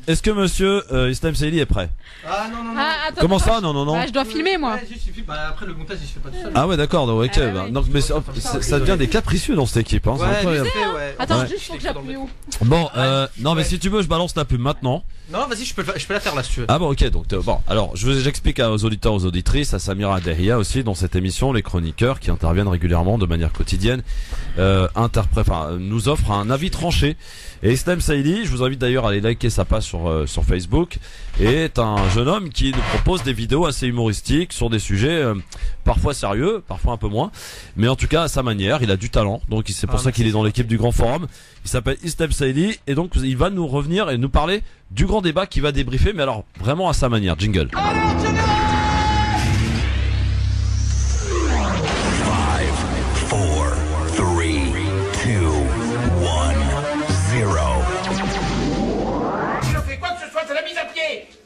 est-ce que monsieur Islam Saïli est prêt? Ah non. Attends, comment ça? Non. Bah, je dois filmer moi. Après le montage, il se fait pas tout seul. Ah ouais, d'accord, donc, ok. Donc, mais ça devient des capricieux dans cette équipe, hein. Ouais, c'est incroyable. Attends, juste faut que j'appuie où? Bon, non, mais si tu veux, je balance la pub maintenant. Non, vas-y, je peux la faire là si tu veux. Ah bon, ok, donc bon, alors j'explique aux auditeurs, aux auditrices, à Samira Dehia aussi dans cette émission, les chroniqueurs qui interviennent régulièrement de manière quotidienne nous offrent un avis tranché. Et Islam Saïli, je vous invite d'ailleurs à aller liker sa page sur Facebook, est un jeune homme qui nous propose des vidéos assez humoristiques sur des sujets parfois sérieux, parfois un peu moins, mais en tout cas à sa manière. Il a du talent, donc c'est pour ça qu'il est dans l'équipe du Grand Forum. Il s'appelle Islam Saïli et donc il va nous revenir et nous parler du grand débat qui va débriefer, mais alors vraiment à sa manière. Jingle.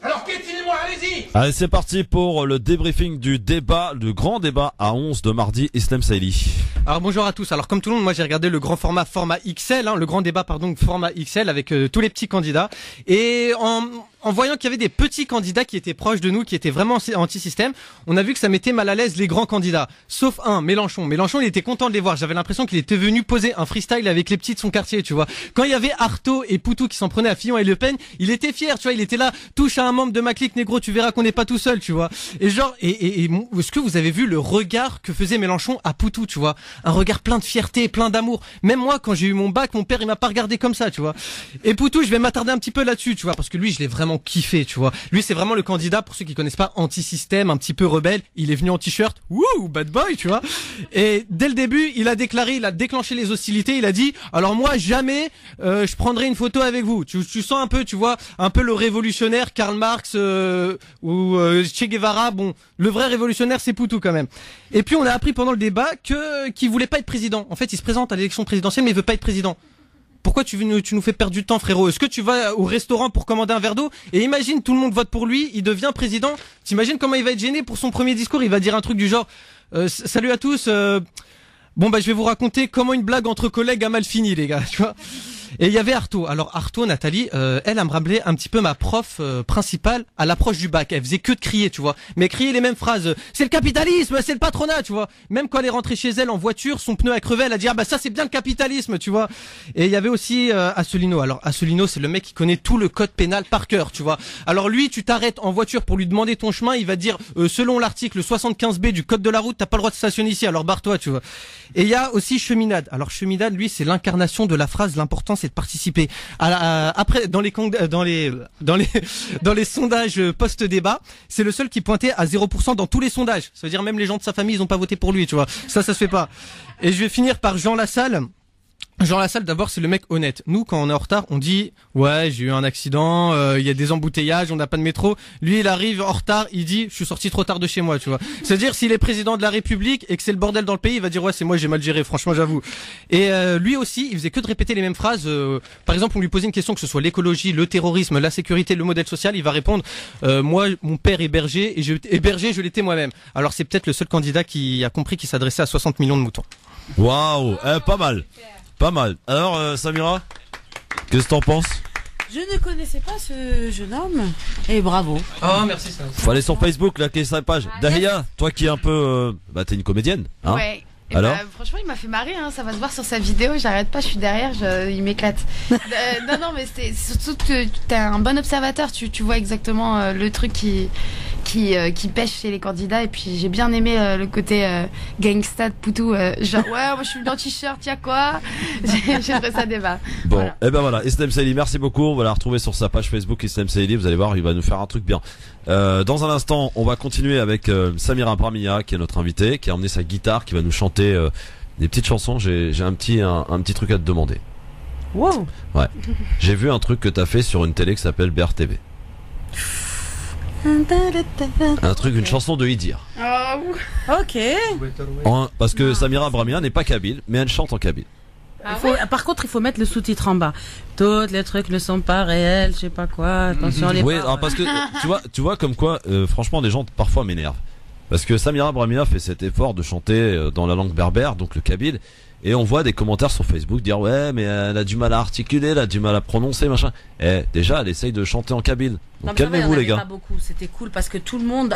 Alors piétinez-moi, allez-y. Allez, c'est parti pour le débriefing du débat, le grand débat à 11 de mardi. Islam Saïli. Alors bonjour à tous. Alors comme tout le monde, moi j'ai regardé le grand format XL, le grand débat format XL avec tous les petits candidats. Et en voyant qu'il y avait des petits candidats qui étaient proches de nous, qui étaient vraiment anti-système, on a vu que ça mettait mal à l'aise les grands candidats. Sauf un, Mélenchon. Mélenchon, il était content de les voir. J'avais l'impression qu'il était venu poser un freestyle avec les petits de son quartier, tu vois. Quand il y avait Artaud et Poutou qui s'en prenaient à Fillon et Le Pen, il était fier, tu vois. Il était là, touche à un membre de ma clique, négro, tu verras qu'on n'est pas tout seul, tu vois. Et genre, est-ce que vous avez vu le regard que faisait Mélenchon à Poutou, tu vois? Un regard plein de fierté, plein d'amour. Même moi, quand j'ai eu mon bac, mon père, il m'a pas regardé comme ça, tu vois. Et Poutou, je vais m'attarder un petit peu là-dessus, tu vois, parce que lui, je l'ai vraiment kiffé, tu vois. Lui, c'est vraiment le candidat, pour ceux qui connaissent pas, anti-système, un petit peu rebelle. Il est venu en t-shirt, wouh, bad boy, tu vois. Et dès le début, il a déclenché les hostilités. Il a dit, alors moi, jamais, je prendrai une photo avec vous. Tu sens un peu, tu vois, un peu le révolutionnaire Karl Marx ou Che Guevara. Bon, le vrai révolutionnaire, c'est Poutou quand même. Et puis, on a appris pendant le débat qu'il voulait pas être président. En fait, il se présente à l'élection présidentielle, mais il veut pas être président. Pourquoi tu nous fais perdre du temps, frérot? Est-ce que tu vas au restaurant pour commander un verre d'eau et imagine tout le monde vote pour lui, il devient président. T'imagines comment il va être gêné pour son premier discours? Il va dire un truc du genre salut à tous. Bon bah je vais vous raconter comment une blague entre collègues a mal fini, les gars. Tu vois. Et il y avait Artaud. Alors Artaud, Nathalie, elle me rappelait un petit peu ma prof principale à l'approche du bac. Elle faisait que de crier, tu vois. Mais crier les mêmes phrases. C'est le capitalisme, c'est le patronat, tu vois. Même quand elle est rentrée chez elle en voiture, son pneu a crevé, elle a dit ah bah ça c'est bien le capitalisme, tu vois. Et il y avait aussi Asselineau. Alors Asselineau, c'est le mec qui connaît tout le code pénal par cœur, tu vois. Alors lui, tu t'arrêtes en voiture pour lui demander ton chemin, il va te dire selon l'article 75B du code de la route, t'as pas le droit de stationner ici, alors barre-toi, tu vois. Et il y a aussi Cheminade. Alors Cheminade, lui, c'est l'incarnation de la phrase l'important c'est de participer. Après, dans les sondages post-débat, c'est le seul qui pointait à 0% dans tous les sondages. Ça veut dire même les gens de sa famille, ils ont pas voté pour lui, tu vois. Ça se fait pas. Et je vais finir par Jean Lassalle. Jean Lassalle, d'abord, c'est le mec honnête. Nous, quand on est en retard, on dit ouais, j'ai eu un accident, il y a des embouteillages, on n'a pas de métro. Lui, il arrive en retard, il dit je suis sorti trop tard de chez moi, tu vois. C'est-à-dire s'il est président de la République et que c'est le bordel dans le pays, il va dire ouais, c'est moi, j'ai mal géré, franchement, j'avoue. Et lui aussi, il faisait que de répéter les mêmes phrases. Par exemple, on lui posait une question, que ce soit l'écologie, le terrorisme, la sécurité, le modèle social, il va répondre moi, mon père est berger et berger, je l'étais moi-même. Alors c'est peut-être le seul candidat qui a compris qu'il s'adressait à 60 millions de moutons. Waouh, pas mal. Pas mal. Alors, Samira, qu'est-ce que t'en penses? Je ne connaissais pas ce jeune homme. Et bravo. Oh, merci. Faut aller sur Facebook, là, qui est sa page. Dahlia, toi qui es un peu, t'es une comédienne, hein? Ouais. Alors franchement, il m'a fait marrer, hein, ça va se voir sur sa vidéo, j'arrête pas, je suis derrière, il m'éclate. Non, mais c'est surtout que t'es un bon observateur, tu vois exactement le truc qui pêche chez les candidats, et puis j'ai bien aimé le côté gangsta de Poutou, genre ouais, moi je suis dans t-shirt, y'a quoi. J'ai trouvé ça débat. Bon, voilà. Et ben voilà, Islam Saïli, merci beaucoup, on va la retrouver sur sa page Facebook Islam Saïli, vous allez voir, il va nous faire un truc bien. Dans un instant, on va continuer avec Samira Bramia, qui est notre invitée, qui a emmené sa guitare, qui va nous chanter des petites chansons. J'ai un petit truc à te demander. Wow. Ouais. J'ai vu un truc que t'as fait sur une télé qui s'appelle BRTV. Un truc, une chanson de Idir. Ok. Parce que Samira Bramia n'est pas kabyle, mais elle chante en kabyle. Par contre, il faut mettre le sous-titre en bas. Tous les trucs ne sont pas réels, je sais pas quoi. Attention les. Oui, alors parce que tu vois comme quoi, franchement, des gens parfois m'énervent. Parce que Samira Bramia fait cet effort de chanter dans la langue berbère, donc le kabyle, et on voit des commentaires sur Facebook dire ouais, mais elle a du mal à articuler, elle a du mal à prononcer, machin. Déjà, elle essaye de chanter en kabyle. Donc calmez-vous les gars. Pas beaucoup, c'était cool parce que tout le monde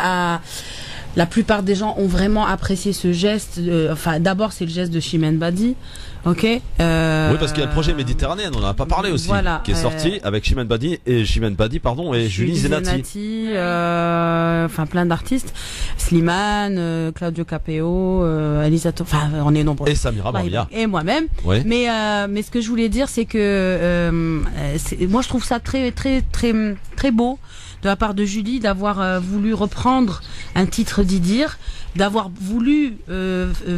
la plupart des gens ont vraiment apprécié ce geste. Enfin, d'abord c'est le geste de Chimène Badi, ok. Oui, parce qu'il y a le projet Méditerranée, on en a pas parlé aussi, voilà, qui est sorti avec Chimène Badi et Julie Zenati. Enfin plein d'artistes, Slimane, Claudio Capeo, Elisa, enfin on est nombreux. Et Samira Bramia. Et moi-même. Oui. Mais ce que je voulais dire, c'est que moi je trouve ça très très très très beau de la part de Julie d'avoir voulu reprendre un titre d'Idir, d'avoir voulu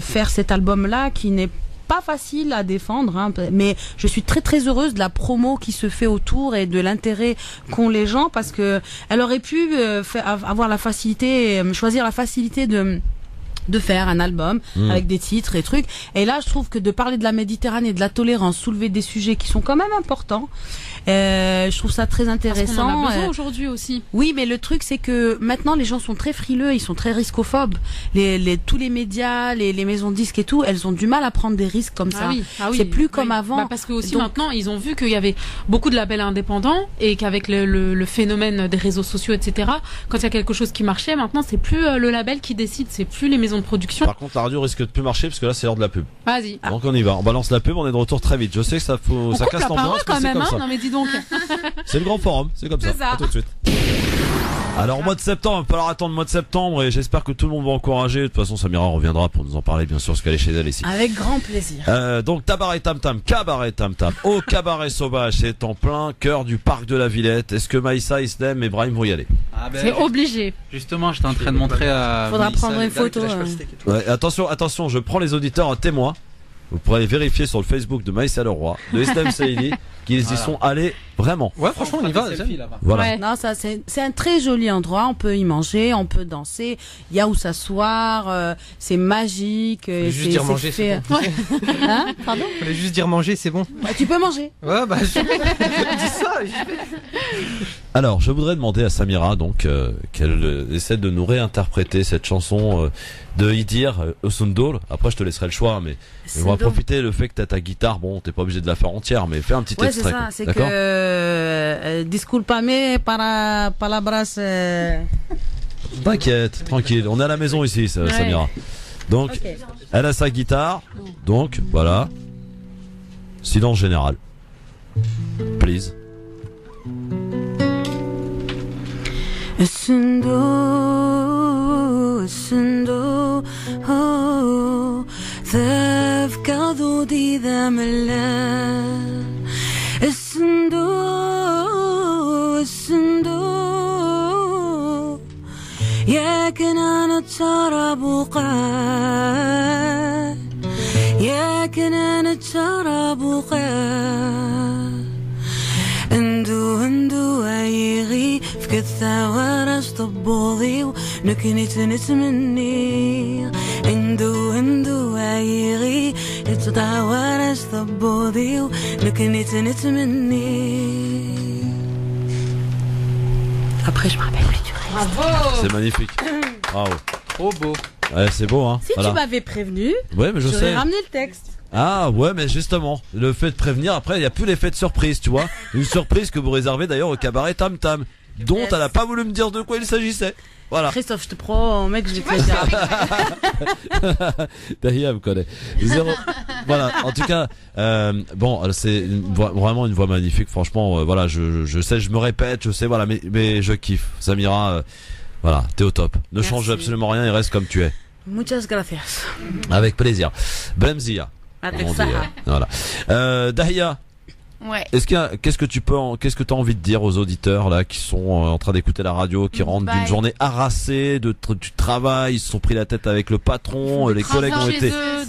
faire cet album-là qui n'est pas facile à défendre, hein, mais je suis très très heureuse de la promo qui se fait autour et de l'intérêt qu'ont les gens, parce que elle aurait pu avoir la facilité, choisir la facilité de faire un album avec des titres et trucs. Et là, je trouve que de parler de la Méditerranée, de la tolérance, soulever des sujets qui sont quand même importants, je trouve ça très intéressant. Parce qu'on en a besoin aujourd'hui aussi. Oui, mais le truc, c'est que maintenant, les gens sont très frileux, ils sont très riscophobes. Tous les médias, les maisons de disques et tout, elles ont du mal à prendre des risques comme ça. Oui. C'est plus comme avant. Parce que aussi maintenant, ils ont vu qu'il y avait beaucoup de labels indépendants et qu'avec le phénomène des réseaux sociaux, etc., quand il y a quelque chose qui marchait, maintenant, c'est plus le label qui décide, c'est plus les maisons de production. Par contre, la radio risque de plus marcher parce que là, c'est l'heure de la pub. Vas-y. Donc on y va, on balance la pub, on est de retour très vite. Je sais que ça casse l'ambiance, quand même, comme ça. Non mais dis donc. C'est le grand forum, c'est comme ça. À tout de suite. Alors mois de septembre, il va falloir attendre le mois de septembre et j'espère que tout le monde va encourager. De toute façon, Samira reviendra pour nous en parler bien sûr, ce qu'elle est chez elle ici. Avec grand plaisir. Donc Tabaret Tam Tam, Cabaret Tam Tam, au Cabaret Sauvage, c'est en plein cœur du parc de la Villette. Est-ce que Maïssa, Islem et Brahim vont y aller? C'est obligé. Justement, j'étais en train de montrer à. Faudra prendre une photo. Ouais, attention, je prends les auditeurs à témoin. Vous pourrez vérifier sur le Facebook de Maïssa Leroy, de Islam Saïli, qu'ils y sont allés vraiment. Ouais, franchement, on y va. Voilà. Ouais. Non, ça c'est un très joli endroit. On peut y manger, on peut danser. Il y a où s'asseoir. C'est magique. Fallait juste dire manger, c'est bon. Hein? Pardon? Fallait juste dire manger, c'est bon. Bah, tu peux manger. Ouais, bah je dis ça. Alors, je voudrais demander à Samira donc qu'elle essaie de nous réinterpréter cette chanson de Idir, Osundur. Après, je te laisserai le choix, mais on va profiter le fait que t'as ta guitare. Bon, t'es pas obligé de la faire entière, mais fais un petit extrait. Ouais, c'est ça. C'est que disculpame para palabras. T'inquiète, tranquille. On est à la maison ici, Samira. Donc, elle a sa guitare. Donc, voilà. Silence général. Please. الصندوق ذاك ضودي ذا ملان الصندوق يا كنان الترابقات يا كنان الترابقات اندو عيغي فك الثوار اسطبوضي ونكنت نتمني اندو عيغي الثوار اسطبوضي ونكنت نتمني. Après je me rappelle plus du reste. Bravo. C'est magnifique. Bravo. Trop beau. Ouais, c'est beau hein. Si tu m'avais prévenu, ouais, mais j'aurais ramené le texte. Ah ouais, mais justement, le fait de prévenir, après il n'y a plus l'effet de surprise, tu vois. Une surprise que vous réservez d'ailleurs au Cabaret Tam Tam. dont elle a pas voulu me dire de quoi il s'agissait. Voilà. Christophe, je te prends, mec, je vais te le dire. Dahia me connaît. Voilà. En tout cas, bon, c'est vraiment une voix magnifique. Franchement, voilà, je sais, je me répète, je sais, voilà, mais je kiffe. Samira, voilà, t'es au top. Ne change absolument rien et reste comme tu es. Muchas gracias. Avec plaisir. Blemzia. Voilà. Dahia. Ouais. Qu'est-ce que t'as envie de dire aux auditeurs là qui sont en train d'écouter la radio, qui rentrent d'une journée harassée du travail, ils se sont pris la tête avec le patron, les collègues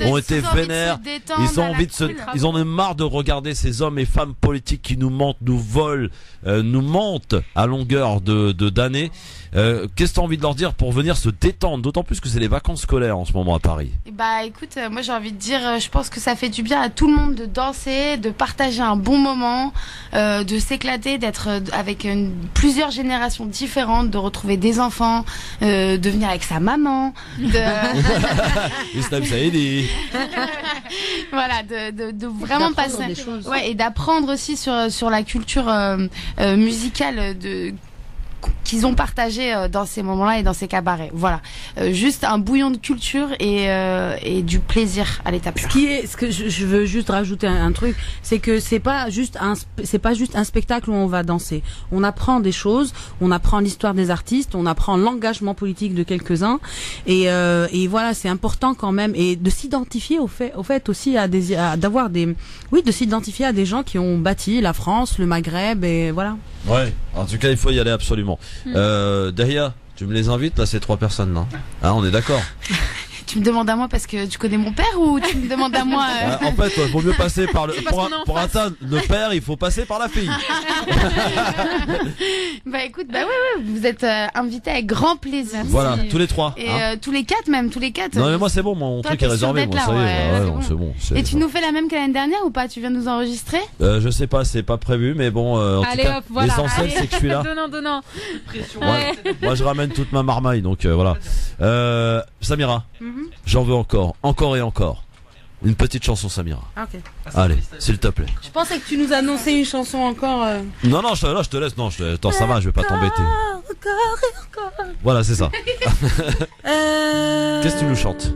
ont été vénères, ils en ont marre de regarder ces hommes et femmes politiques qui nous mentent, nous volent, nous mentent à longueur d'années. Qu'est-ce que t'as envie de leur dire pour venir se détendre, d'autant plus que c'est les vacances scolaires en ce moment à Paris? Bah écoute, moi j'ai envie de dire, je pense que ça fait du bien à tout le monde de danser, de partager un bon moment, de s'éclater, d'être avec plusieurs générations différentes, de retrouver des enfants, de venir avec sa maman, Islam Saïdi. Voilà, de vraiment passer des choses. Ouais, et d'apprendre aussi sur la culture musicale qu'ils ont partagé dans ces moments-là et dans ces cabarets. Voilà, juste un bouillon de culture et du plaisir à l'état pur. Ce que je veux juste rajouter un truc, c'est que c'est pas juste un spectacle où on va danser. On apprend des choses, on apprend l'histoire des artistes, on apprend l'engagement politique de quelques-uns et voilà, c'est important quand même, et de s'identifier au fait aussi de s'identifier à des gens qui ont bâti la France, le Maghreb, et voilà. Ouais, en tout cas il faut y aller absolument. Dahia, tu me les invites là, ces 3 personnes là, hein, on est d'accord? Tu me demandes à moi parce que tu connais mon père, ou tu me demandes à moi En fait, il vaut mieux passer par pour atteindre le père, il faut passer par la fille. Bah écoute, ouais, vous êtes invités avec grand plaisir. Voilà, tous les 3. Et tous les 4. Non mais moi c'est bon, mon truc est réservé, moi, ça y est, c'est bon. Et tu nous fais la même que l'année dernière ou pas? Tu viens nous enregistrer? Je sais pas, c'est pas prévu, mais bon, en allez, tout cas, hop, voilà. l'essentiel c'est que je suis là. Donnant. Moi je ramène toute ma marmaille, donc voilà. Samira, j'en veux encore et encore. Une petite chanson, Samira. Ok. Allez, s'il te plaît. Je pensais que tu nous annonçais une chanson encore. Non, je te laisse. Non, attends, ça va, je vais pas t'embêter. Voilà, c'est ça. Qu'est-ce que tu nous chantes?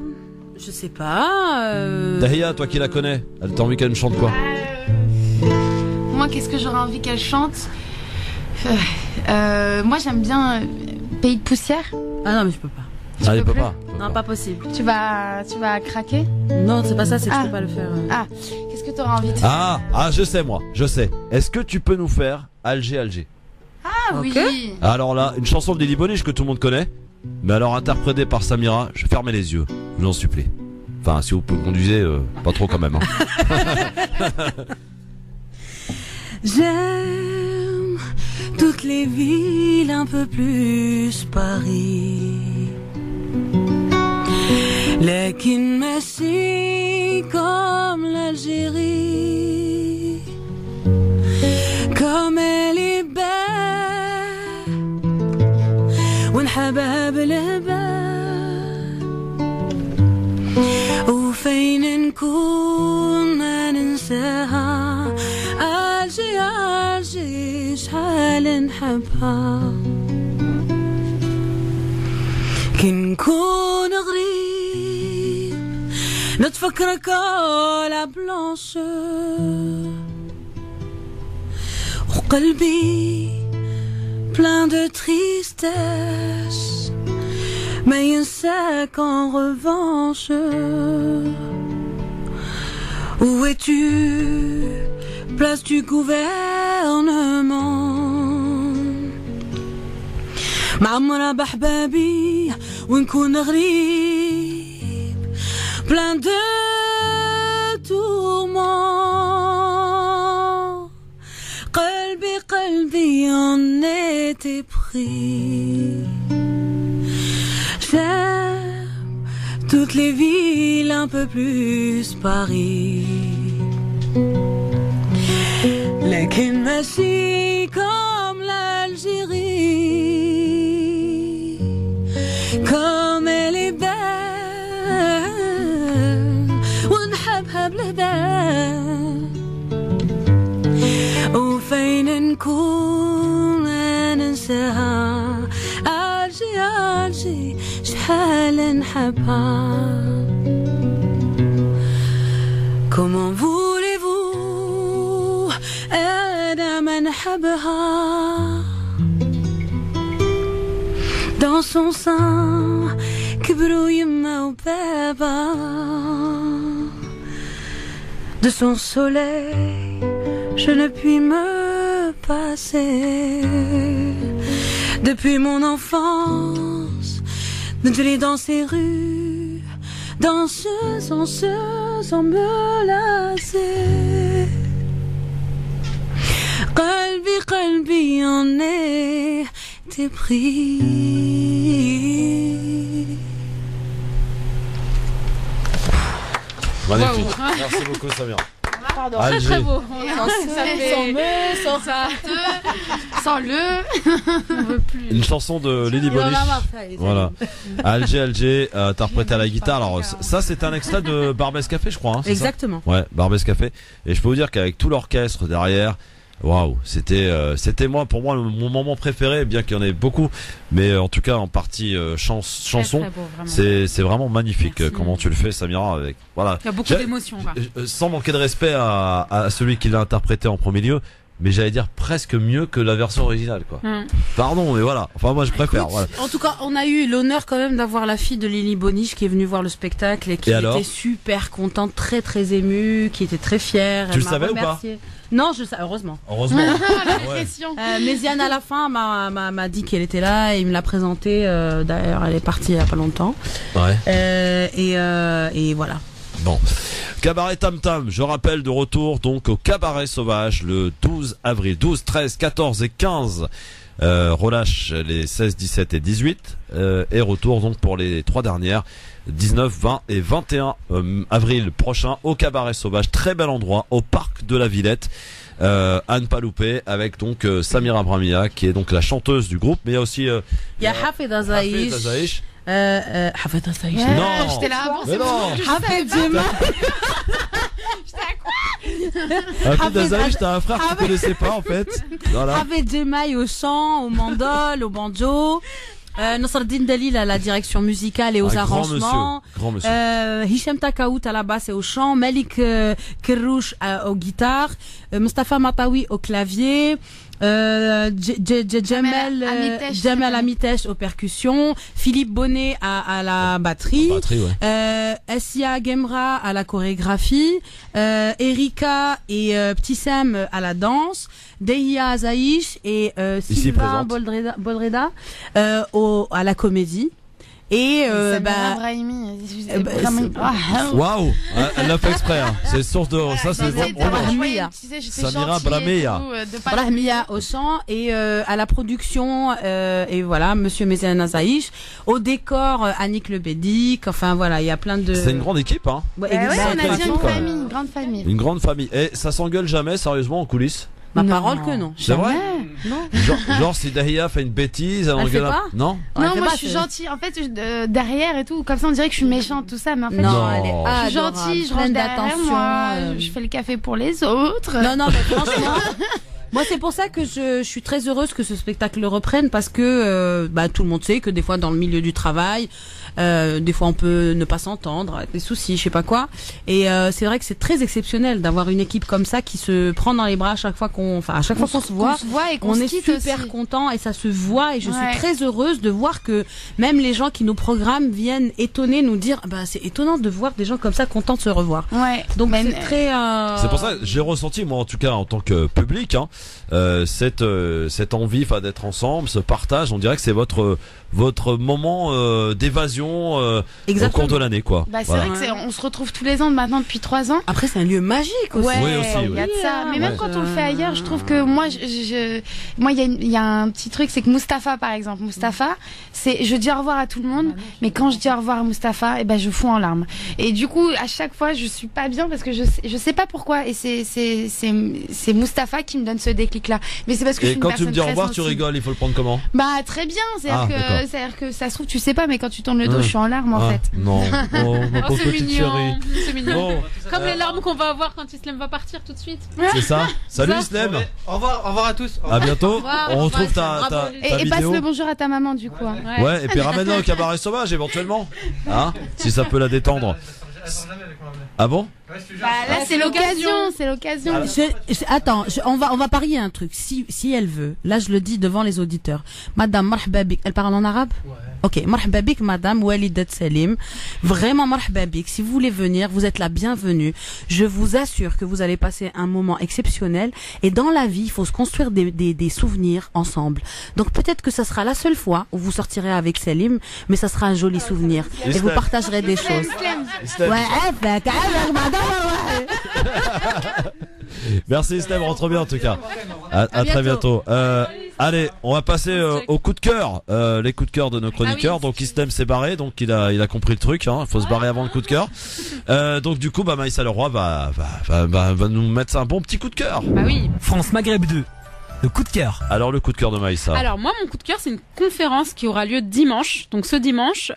Je sais pas. Dahia, toi qui la connais, t'as envie qu'elle me chante quoi? Moi, qu'est-ce que j'aurais envie qu'elle chante? Moi, j'aime bien Pays de poussière. Ah non, mais je peux pas. Il peut pas. Non, pas possible. Tu vas craquer? Non, c'est pas ça, c'est que je peux pas le faire. Qu'est-ce que tu auras envie de faire? Je sais. Est-ce que tu peux nous faire Alger? Ah oui. Okay. Alors là, une chanson de Lily Boniche que tout le monde connaît, mais alors interprétée par Samira, je vais fermer les yeux, je vous en supplie. Enfin, si vous conduisez, pas trop quand même. Hein. J'aime toutes les villes, un peu plus Paris. لكن ماشي comme l'Algérie, comme elle est belle ونحبها بالهبال وفين نكون ما ننساها ألجي شحال نحبها كي نكون غريب نتفكرك على blanche وقلبي plein de tristesse mais ينساك en revanche. Où es-tu, place du gouvernement معمرة بحبابي ونكون غريب plein de tourments. قلبي en était pris. J'aime toutes les villes, un peu plus Paris. لكن ماشي comme l'Algérie, comme elle est belle ونحبها بالهبال وفين نكون ما ننساها Comment voulez-vous أنا ما نحبها dans son sein كبروا يما وبابا de son soleil je ne puis me passer depuis mon enfance de dans ces rues danseuse sans me lasser قلبي en était pris. Magnifique. Merci beaucoup Samira. Pardon. Très très beau. Sans le. On veut plus. Une chanson de Lily Boniche. Voilà. Alger, interprété à la guitare. Alors ça c'est un extrait de Barbès Café, je crois. Hein, exactement. Ouais, Barbès Café. Et je peux vous dire qu'avec tout l'orchestre derrière. Waouh, c'était pour moi mon moment préféré, bien qu'il y en ait beaucoup, mais en tout cas en partie chanson, c'est vraiment magnifique. Merci. Comment tu le fais, Samira, avec voilà. Il y a beaucoup d'émotions. Sans manquer de respect à celui qui l'a interprété en premier lieu, mais j'allais dire presque mieux que la version originale, quoi. Pardon, mais voilà. Enfin, moi je préfère. Écoute, voilà. En tout cas, on a eu l'honneur quand même d'avoir la fille de Lily Boniche qui est venue voir le spectacle et qui était super contente, très très émue, qui était très fière. Tu le savais ou pas? Non, heureusement. Heureusement. Méziane à la fin m'a dit qu'elle était là et il me l'a présentée. D'ailleurs, elle est partie il y a pas longtemps. Ouais. Et voilà. Bon. Cabaret Tam Tam, je rappelle, de retour donc au Cabaret Sauvage le 12 avril. 12, 13, 14 et 15. Relâche les 16, 17 et 18. Et retour donc pour les 3 dernières. 19, 20 et 21 avril prochain au Cabaret Sauvage. Très bel endroit au parc de la Villette. À ne pas louper, avec donc Samira Bramia qui est donc la chanteuse du groupe, mais il y a aussi il y a Hafid Azaïch. Hafid Azaïch. Non, j'étais là avant. Mais non. Hafid Jema. Hafid Azaïch, t'as un frère que tu connaissais pas en fait. Voilà. Hafid Jema au chant, au mandol, au banjo. Nasreddin Dalil à la direction musicale et aux arrangements. Grand monsieur. Hicham Takaout à la basse et au chant. Malik Kerrouche aux guitares. Mustafa Matawi au clavier. Jamel Amitesh aux percussions. Philippe Bonnet à la batterie. Essia Gemra à la chorégraphie. Erika et Petit Sam à la danse. Deia Azaïch et Sylvain Boldreda à la comédie. Et waouh, elle l'a fait exprès. Hein. C'est source de ça, c'est Samira Brahmia au chant et à la production et voilà Monsieur Méziane Azaïch, au décor Annick Lebédic. Enfin voilà, il y a plein de. C'est une grande équipe, hein. Ouais, on a dit une grande famille. Une grande famille. Et ça s'engueule jamais, sérieusement, en coulisses? Ma parole que non. C'est vrai? Non. Genre si Dahia fait une bêtise, elle fait pas? Non. Non, moi je suis gentille. En fait, derrière et tout, comme ça on dirait que je suis méchante, tout ça, mais en fait, je suis gentille, je range derrière moi, je fais le café pour les autres. Non, mais franchement. Moi, c'est pour ça que je suis très heureuse que ce spectacle reprenne parce que tout le monde sait que des fois dans le milieu du travail, des fois on peut ne pas s'entendre, des soucis, je sais pas quoi. Et c'est vrai que c'est très exceptionnel d'avoir une équipe comme ça qui se prend dans les bras à chaque fois qu'on se voit et qu'on on se est super content et ça se voit et je suis très heureuse de voir que même les gens qui nous programment viennent étonnés nous dire c'est étonnant de voir des gens comme ça contents de se revoir. Donc c'est très. C'est pour ça que j'ai ressenti moi en tout cas en tant que public cette envie d'être ensemble, ce partage. On dirait que c'est votre moment d'évasion au cours de l'année quoi. C'est vrai que on se retrouve tous les ans maintenant depuis 3 ans. Après c'est un lieu magique aussi. Il y a de ça. Mais même quand on le fait ailleurs, je trouve que moi il y a un petit truc, c'est que Mustapha par exemple, je dis au revoir à tout le monde, mais quand je dis au revoir à Mustapha, je fonds en larmes. Et du coup à chaque fois je suis pas bien parce que je sais pas pourquoi et c'est Mustapha qui me donne ce déclic là. Mais c'est parce que je suis une personne très sensible. Et quand tu me dis au revoir, tu rigoles, il faut le prendre comment? Très bien, c'est-à-dire que ça se trouve tu sais pas, mais quand tu tournes le dos, je suis en larmes en fait. Non, ma pauvre petite chérie. C'est mignon. Comme les larmes qu'on va avoir quand Islem va partir tout de suite. C'est ça. Salut Islem. Au revoir à tous. À bientôt. revoir. On retrouve ta Et vidéo. passe le bonjour à ta maman du coup. Ouais, et puis ramène-la au cabaret sauvage éventuellement. Hein, si ça peut la détendre. Ah bon? Là c'est l'occasion. Attends, on va parier un truc. Si elle veut, là je le dis devant les auditeurs. Madame marhaba bik, elle parle en arabe? Ok, marhaba bik Madame Walidat Salim. Vraiment marhaba bik. Si vous voulez venir, vous êtes la bienvenue. Je vous assure que vous allez passer un moment exceptionnel. Et dans la vie, il faut se construire des souvenirs ensemble. Donc peut-être que ça sera la seule fois où vous sortirez avec Salim, mais ça sera un joli souvenir. Et vous partagerez des choses. Merci Islem, rentre bien en tout cas. À très bientôt. Allez, on va passer au coup de cœur, les coups de cœur de nos chroniqueurs. Ah oui. Donc Islem s'est barré, donc il a compris le truc. Hein, il faut se barrer avant le coup de cœur. Donc du coup, Maïssa Leroy va nous mettre un bon petit coup de cœur. Bah oui. France Maghreb 2. Le coup de cœur. Alors le coup de cœur de Maïssa. Alors moi mon coup de cœur c'est une conférence qui aura lieu dimanche. Donc ce dimanche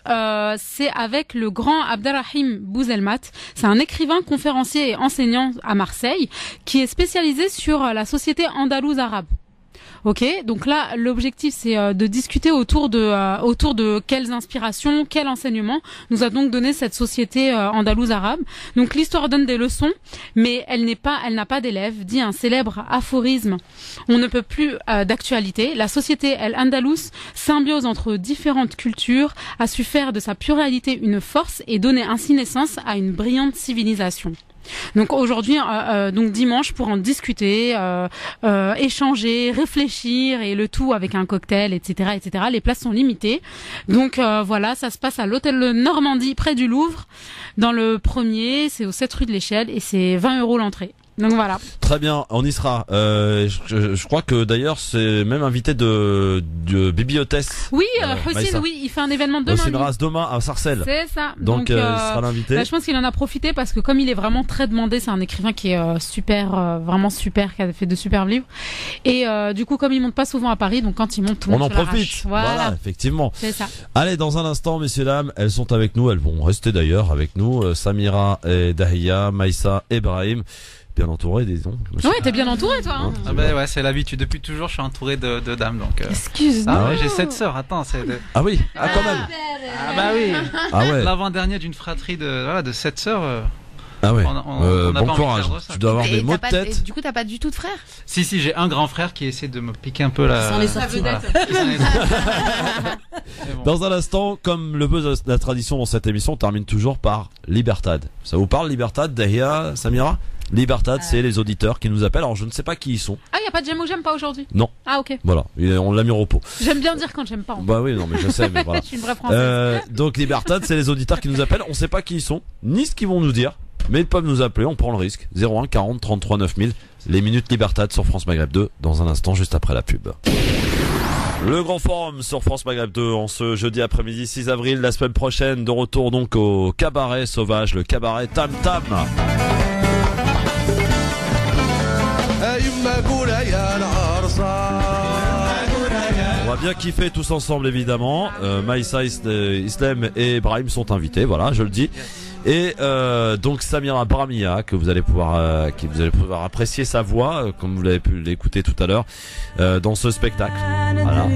c'est avec le grand Abdelrahim Bouzelmat. C'est un écrivain, conférencier et enseignant à Marseille qui est spécialisé sur la société andalouse arabe. Ok, donc là l'objectif c'est de discuter autour de quelles inspirations, quels enseignements nous a donc donné cette société andalouse arabe. Donc l'histoire donne des leçons, mais elle n'a pas d'élèves, dit un célèbre aphorisme. On ne peut plus d'actualité. La société El Andalous, symbiose entre différentes cultures, a su faire de sa pluralité une force et donner ainsi naissance à une brillante civilisation. Donc aujourd'hui, donc dimanche, pour en discuter, échanger, réfléchir et le tout avec un cocktail, etc., etc. Les places sont limitées. Donc voilà, ça se passe à l'hôtel Normandie près du Louvre. Dans le premier, c'est au 7 rue de l'Échelle et c'est 20 € l'entrée. Donc voilà. Très bien, on y sera. Je crois que d'ailleurs c'est même invité de bibliothèse. Oui, Hussein, oui, il fait un événement demain. C'est une race demain à Sarcelles. C'est ça. Donc il sera l'invité. Bah, je pense qu'il en a profité parce que comme il est vraiment très demandé, c'est un écrivain qui est super, vraiment super, qui a fait de superbes livres. Et du coup, comme il monte pas souvent à Paris, donc quand il monte, tout le monde on en profite. Voilà, effectivement. C'est ça. Allez, dans un instant, messieurs dames, elles sont avec nous. Elles vont rester d'ailleurs avec nous. Samira et Dahia, Maïssa et Brahim. Bien entouré, disons. Ouais, t'es bien entouré, toi. Hein. Ah bah ouais, c'est l'habitude. Depuis toujours, je suis entouré de dames, donc. Excuse-moi. Ah ouais, j'ai 7 sœurs. Attends, c'est. Ah oui. Ah quand même. Ah bah oui. Ah ouais. L'avant-dernier d'une fratrie de 7 sœurs. Ah ouais. On bon courage. Tu dois avoir des maux de tête. Du coup, t'as pas du tout de frères? Si, j'ai un grand frère qui essaie de me piquer un peu la. Sans les sorties. Voilà. Dans un instant, comme le veut la tradition dans cette émission, on termine toujours par Libertad. Ça vous parle, Libertad, Dahia, Samira? Libertad, c'est les auditeurs qui nous appellent. Alors je ne sais pas qui ils sont. Ah, y a pas de j'aime ou j'aime pas aujourd'hui? Non. Ah, ok. Voilà, on l'a mis au repos. J'aime bien dire quand j'aime pas. Bah oui, non mais je sais, mais voilà. Je suis une vraie française. Donc Libertad, c'est les auditeurs qui nous appellent. On sait pas qui ils sont, ni ce qu'ils vont nous dire, mais ils peuvent nous appeler. On prend le risque. 01 40 33 9000. Les minutes Libertad sur France Maghreb 2 dans un instant, juste après la pub. Le grand forum sur France Maghreb 2 en ce jeudi après-midi 6 avril, la semaine prochaine, de retour donc au cabaret sauvage, le cabaret Tam Tam. On va bien kiffer tous ensemble évidemment. Maïssa, Islem et Brahim sont invités, voilà, je le dis. Et donc Samira Bramia que vous allez pouvoir apprécier sa voix comme vous l'avez pu l'écouter tout à l'heure dans ce spectacle. Voilà.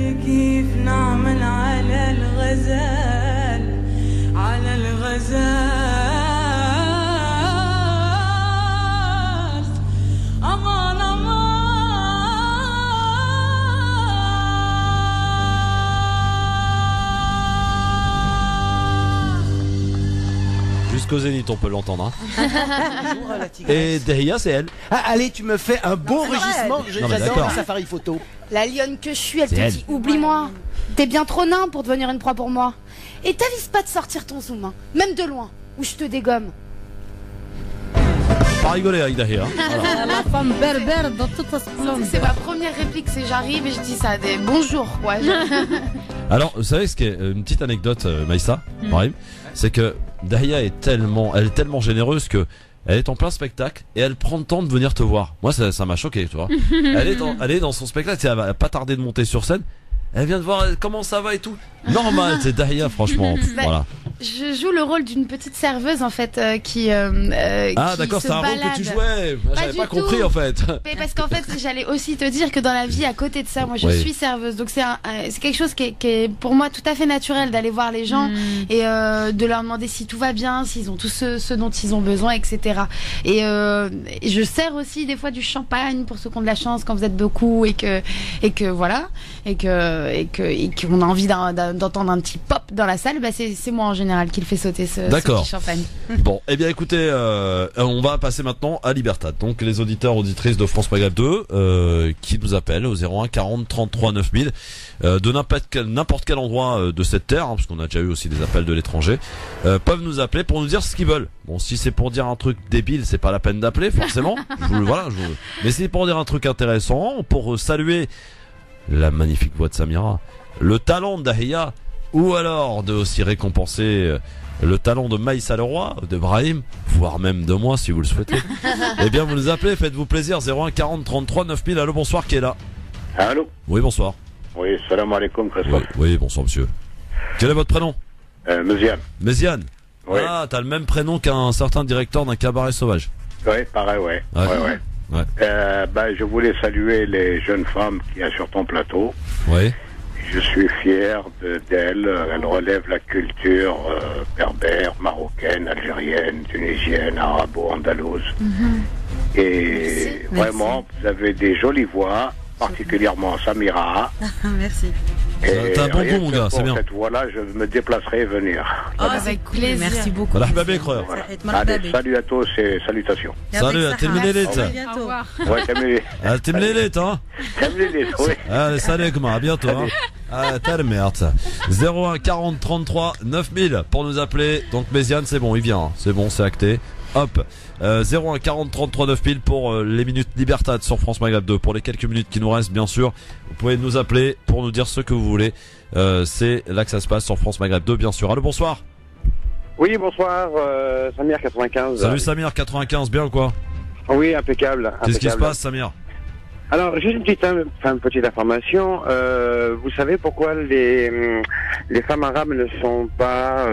Jusqu'au Zénith, on peut l'entendre. Hein. Et Dahia, c'est elle. Ah, allez, tu me fais un bon rugissement. J'adore les safari photo. La lionne que je suis, elle te dit oublie-moi. T'es bien trop nain pour devenir une proie pour moi. Et t'avises pas de sortir ton zoom, hein, même de loin, ou je te dégomme. Pas rigoler avec Dahia. Voilà. La femme berbère dans toute sa splendeur. C'est ma première réplique, c'est j'arrive et je dis ça des bonjour, quoi. Alors, vous savez ce qui est une petite anecdote, Maïssa, Brahim, c'est que Dahia elle est tellement généreuse que elle est en plein spectacle et elle prend le temps de venir te voir. Moi, ça m'a choqué, tu vois. Elle est dans son spectacle, elle va pas tarder de monter sur scène. Elle vient de voir comment ça va et tout. Normal, c'est Dahia, franchement. Voilà. Je joue le rôle d'une petite serveuse en fait qui d'accord, c'est un rôle que tu jouais. J'avais pas compris en fait. Mais parce qu'en fait, j'allais aussi te dire que dans la vie à côté de ça, moi je suis serveuse. Donc c'est quelque chose qui est pour moi tout à fait naturel d'aller voir les gens et de leur demander si tout va bien, s'ils ont tout ce dont ils ont besoin, etc. Et je sers aussi des fois du champagne pour ceux qui ont de la chance quand vous êtes beaucoup et que voilà et qu'on a envie d'entendre un petit pop dans la salle. Bah c'est moi en général qui le fait sauter ce petit champagne. Bon, eh bien écoutez, on va passer maintenant à Libertad. Donc les auditeurs auditrices de France Maghreb 2 qui nous appellent au 01 40 33 9000 de n'importe quel endroit de cette terre, parce qu'on a déjà eu aussi des appels de l'étranger, peuvent nous appeler pour nous dire ce qu'ils veulent. Bon, si c'est pour dire un truc débile, c'est pas la peine d'appeler forcément. Mais si c'est pour dire un truc intéressant, pour saluer la magnifique voix de Samira, le talent d'Ahia, ou alors de aussi récompenser le talent de Maïssa Leroy, de Brahim, voire même de moi si vous le souhaitez. Eh bien vous nous appelez, faites-vous plaisir, 01 40 33 9000. Allô, bonsoir, qui est là? Allô? Oui, bonsoir. Oui, salam alaikum, Christophe. Oui, bonsoir monsieur. Quel est votre prénom? Méziane. Méziane? Oui. Ah, t'as le même prénom qu'un certain directeur d'un cabaret sauvage. Oui, pareil, ouais. Je voulais saluer les jeunes femmes qu'il y a sur ton plateau. Oui. Je suis fier d'elle. Elle relève la culture berbère, marocaine, algérienne, tunisienne, arabo-andalouse. Et vraiment, vous avez des jolies voix, particulièrement Samira. Merci. T'as un bon goût, mon gars, c'est bien. Cette voix-là, je me déplacerai et venir. Avec plaisir. Merci beaucoup. Voilà. Allez, salut à tous et salutations. Salut, à Tilminelit. Au revoir. Ouais, Tilminelit. À Tilminelit, hein. Tilminelit, oui. Allez, salut, à bientôt, hein. Ah, t'as le merde. 01 40 33 9000 pour nous appeler. Donc, Méziane, c'est bon, il vient. C'est bon, c'est acté. Hop. 01 40 33 9000 pour les minutes Libertad sur France Maghreb 2. Pour les quelques minutes qui nous restent, bien sûr, vous pouvez nous appeler pour nous dire ce que vous voulez. C'est là que ça se passe sur France Maghreb 2, bien sûr. Allô, bonsoir. Oui, bonsoir, Samir 95. Salut Samir 95, bien ou quoi? Oui, impeccable. Qu'est-ce qui se passe, Samir? Alors, juste une petite information. Vous savez pourquoi les femmes arabes ne sont pas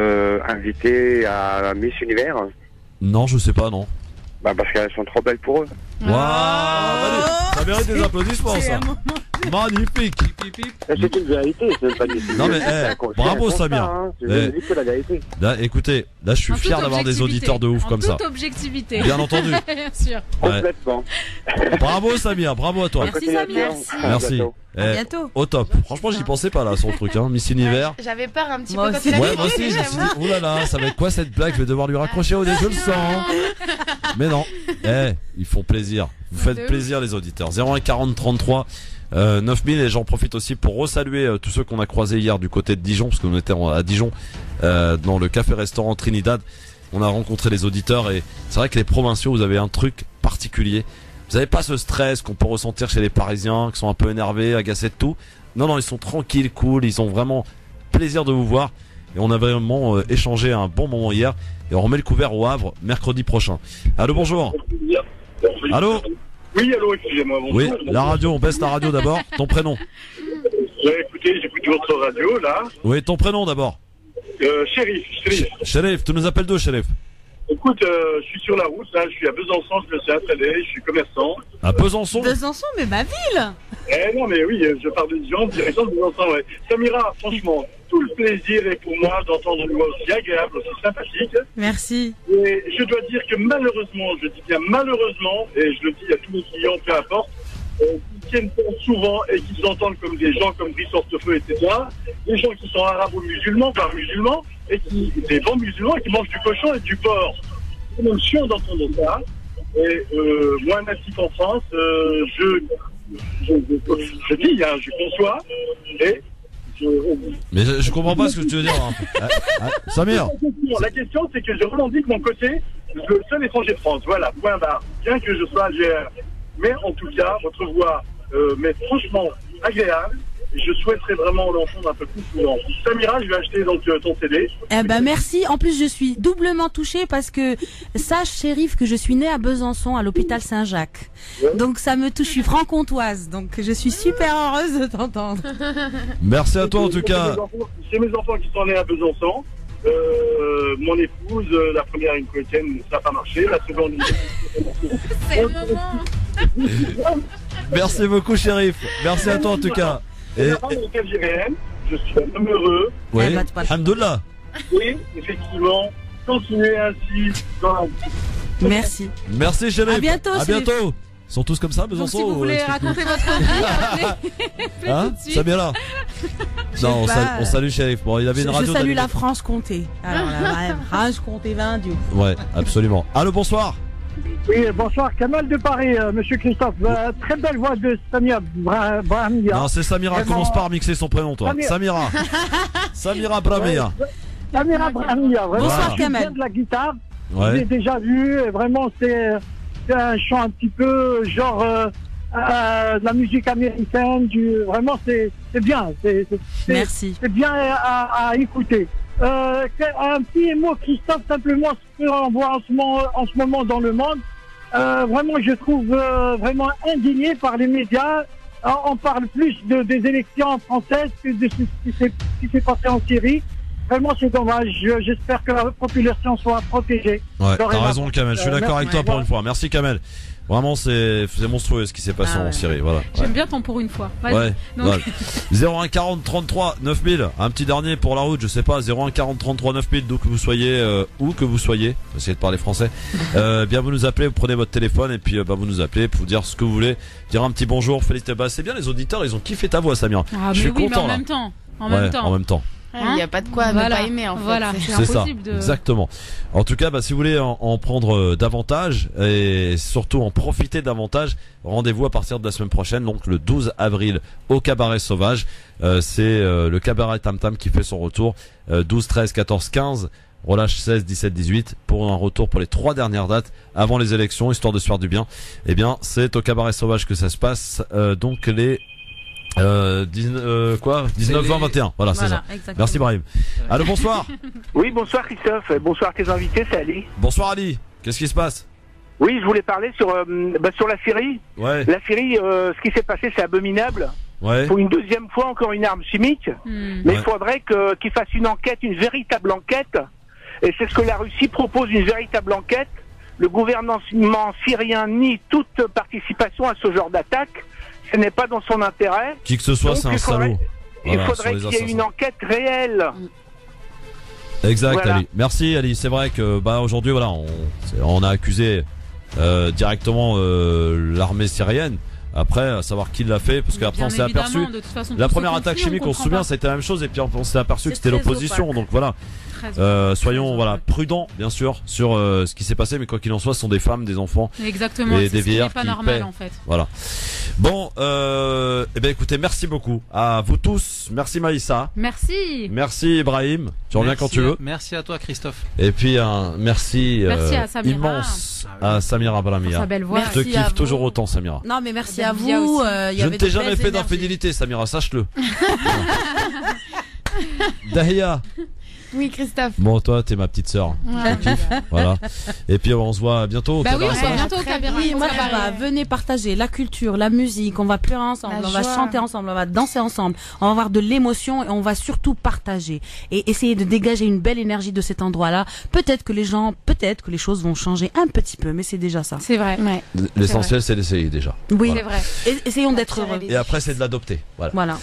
invitées à Miss Univers? Non, je sais pas, non. Bah parce qu'elles sont trop belles pour eux. Waouh, ça mérite des applaudissements, ça. Magnifique. C'est une vérité, c'est pas du tout. Non mais bravo Samir. C'est la vérité. Là, écoutez, là je suis fier d'avoir des auditeurs de ouf comme ça. En toute objectivité. Bien entendu. Bien sûr. Complètement. Bravo Samir, bravo à toi. Merci Samir. Merci. À bientôt. Au top. Franchement, j'y pensais pas là, son truc, hein. Miss Univers. J'avais peur un petit peu quand il a Ouais, moi aussi, je me suis dit, oulala, ça va être quoi cette blague? Je vais devoir lui raccrocher au nez, je le sens. Mais non. Ils font plaisir. Vous faites plaisir, les auditeurs. 01 40 33 9000. Et j'en profite aussi pour resaluer tous ceux qu'on a croisés hier du côté de Dijon, parce qu'on était à Dijon, dans le café-restaurant Trinidad. On a rencontré les auditeurs et c'est vrai que les provinciaux, vous avez un truc particulier. Vous n'avez pas ce stress qu'on peut ressentir chez les Parisiens, qui sont un peu énervés, agacés de tout. Non, ils sont tranquilles, cool, ils ont vraiment plaisir de vous voir. Et on a vraiment échangé un bon moment hier. Et on remet le couvert au Havre mercredi prochain. Allô, bonjour. Allô? Oui, allô, excusez-moi. Bonjour. Oui, la radio, on baisse la radio d'abord. Ton prénom? Écoutez, j'écoute votre radio, là. Oui, ton prénom d'abord. Shérif. Shérif, tu nous appelles d'où, Shérif? Écoute, je suis sur la route, là, je suis à Besançon, je me suis installé, je suis commerçant. À Besançon? Besançon, mais ma ville. Non, mais oui, je pars de Dijon, direction de Besançon, ouais. Samira, franchement, tout le plaisir est pour moi d'entendre une voix aussi agréable, aussi sympathique. Merci. Et je dois dire que malheureusement, je dis bien malheureusement, et je le dis à tous mes clients, peu importe, qui tiennent compte souvent et qui s'entendent comme des gens comme Brice Hortefeux, etc. Des gens qui sont arabo-musulmans, par musulmans, et des bons musulmans qui mangent du cochon et du porc. C'est même chiant d'entendre ça. Et moi, natif en France, je dis, je conçois, et Mais je comprends pas ce que tu veux dire. Hein. Samir. La question, c'est que je revendique mon côté le seul étranger de France. Voilà, point barre. Bien que je sois algérien. Mais en tout cas, votre voix m'est franchement agréable. Je souhaiterais vraiment l'entendre un peu plus souvent. Samira, je vais acheter donc ton CD. Merci. En plus, je suis doublement touchée parce que sache, Chérif, que je suis née à Besançon, à l'hôpital Saint-Jacques. Ouais. Donc ça me touche. Je suis franc-comtoise. Donc je suis super heureuse de t'entendre. Merci à toi en tout cas. C'est mes enfants qui sont nés à Besançon. mon épouse, la première une chrétienne, ça n'a pas marché, la seconde... C'est le moment. Merci beaucoup, shérif. Merci à toi en tout cas. Et la femme est algérienne, je suis un homme heureux. Oui, alhamdoulilah. Oui, effectivement, continuez ainsi dans la vie. Merci. Merci, shérif. À bientôt, À shérif. bientôt. Ils sont tous comme ça, Besançon? Donc, si vous voulez raconter votre vie, appelez hein, tout de suite. Samira? Non, on salue shérif. Bon, il avait une radio. Je salue la France-Comté. Alors, la France-Comté 20 Dieu. Ouais, absolument. Allô, bonsoir. Oui, bonsoir, Kamal de Paris, monsieur Christophe. Très belle voix de Samira Brahmia. Non, c'est Samira. Vraiment... Commence par mixer son prénom, toi. Samira. Samira Brahmia. Samira Brahmia, vraiment. Bonsoir, Kamal. Bien de la guitare. Ouais. Je l'ai déjà vu, et vraiment, c'est un chant un petit peu genre de la musique américaine. Vraiment, c'est bien. Merci. C'est bien à écouter. Un petit mot, Christophe, simplement, ce qu'on voit en ce moment dans le monde. Vraiment, je trouve vraiment indigné par les médias. On parle plus des élections françaises que de ce qui s'est passé en Syrie. Vraiment, c'est dommage. J'espère que la population soit protégée. Ouais, t'as raison, Kamel. Je suis d'accord avec toi pour une fois. Merci, Kamel. Vraiment, c'est monstrueux ce qui s'est passé en Syrie. Voilà. J'aime bien ton pour une fois. Ouais. Donc... Ouais. 01 40 33 9000. Un petit dernier pour la route, je sais pas. 01 40 33 9000. D'où que vous soyez, où que vous soyez. Essayez de parler français. Bien, vous nous appelez, vous prenez votre téléphone et puis vous nous appelez pour vous dire ce que vous voulez. Dire un petit bonjour, félicitations. C'est bien, les auditeurs, ils ont kiffé ta voix, Samir. Ah, je suis mais oui, content mais là. En même temps. Il n'y a pas de quoi ne pas aimer en fait. Voilà, C'est c'est ça, impossible de... exactement. En tout cas, si vous voulez en prendre davantage et surtout en profiter davantage, rendez-vous à partir de la semaine prochaine, donc le 12 avril au Cabaret Sauvage. C'est le Cabaret Tam Tam qui fait son retour. 12, 13, 14, 15. Relâche 16, 17, 18 pour un retour pour les 3 dernières dates avant les élections, histoire de se faire du bien. Eh bien, c'est au Cabaret Sauvage que ça se passe. Donc les 19, 20, 21. Voilà, c'est ça. Exactement. Merci, Brahim. Allô, bonsoir. Oui, bonsoir Christophe. Bonsoir tes invités, c'est Ali. Bonsoir, Ali. Qu'est-ce qui se passe? Oui, je voulais parler sur la Syrie. Ouais. La Syrie, ce qui s'est passé, c'est abominable. Ouais. Pour une deuxième fois, encore une arme chimique. Mais il faudrait qu'ils fassent une enquête, une véritable enquête. Et c'est ce que la Russie propose, une véritable enquête. Le gouvernement syrien nie toute participation à ce genre d'attaque. Ce n'est pas dans son intérêt. Qui que ce soit, c'est un salaud. Il faudrait qu'il y ait une enquête réelle. Exact, voilà. Ali. Merci, Ali. C'est vrai que aujourd'hui, voilà, on a accusé directement l'armée syrienne. Après, à savoir qui l'a fait, parce qu'après on s'est aperçu. La première attaque chimique, on se souvient, ça a été la même chose, et puis on s'est aperçu que c'était l'opposition. Donc voilà. Soyons prudents, bien sûr, sur ce qui s'est passé, mais quoi qu'il en soit, ce sont des femmes, des enfants, exactement, et des vieillards pas qui normal, paient. en fait. Voilà. Bon, écoutez, merci beaucoup à vous tous. Merci Maïssa. Merci. Merci Ibrahim. Tu reviens quand tu veux. Merci à toi, Christophe. Et puis un merci à Samira. immense à Samira Brahmia. Sa belle voix. Je te kiffe toujours autant, Samira. Non, mais merci à vous. Je ne t'ai jamais fait d'infidélité, Samira, sache-le. Dahia. Oui, Christophe. Bon, toi, t'es ma petite sœur. Ouais. Je kiffe. Voilà. Et puis, on se voit bientôt au Cabaret Sauvage. Bientôt au Cabaret. Oui, moi, venez partager la culture, la musique. On va pleurer ensemble, on va chanter ensemble, on va danser ensemble. On va avoir de l'émotion et on va surtout partager et essayer de dégager une belle énergie de cet endroit-là. Peut-être que les choses vont changer un petit peu, mais c'est déjà ça. C'est vrai. Ouais. L'essentiel, c'est d'essayer déjà. Oui, voilà. C'est vrai. Essayons d'être heureux. Et après, c'est de l'adopter. Voilà. Voilà.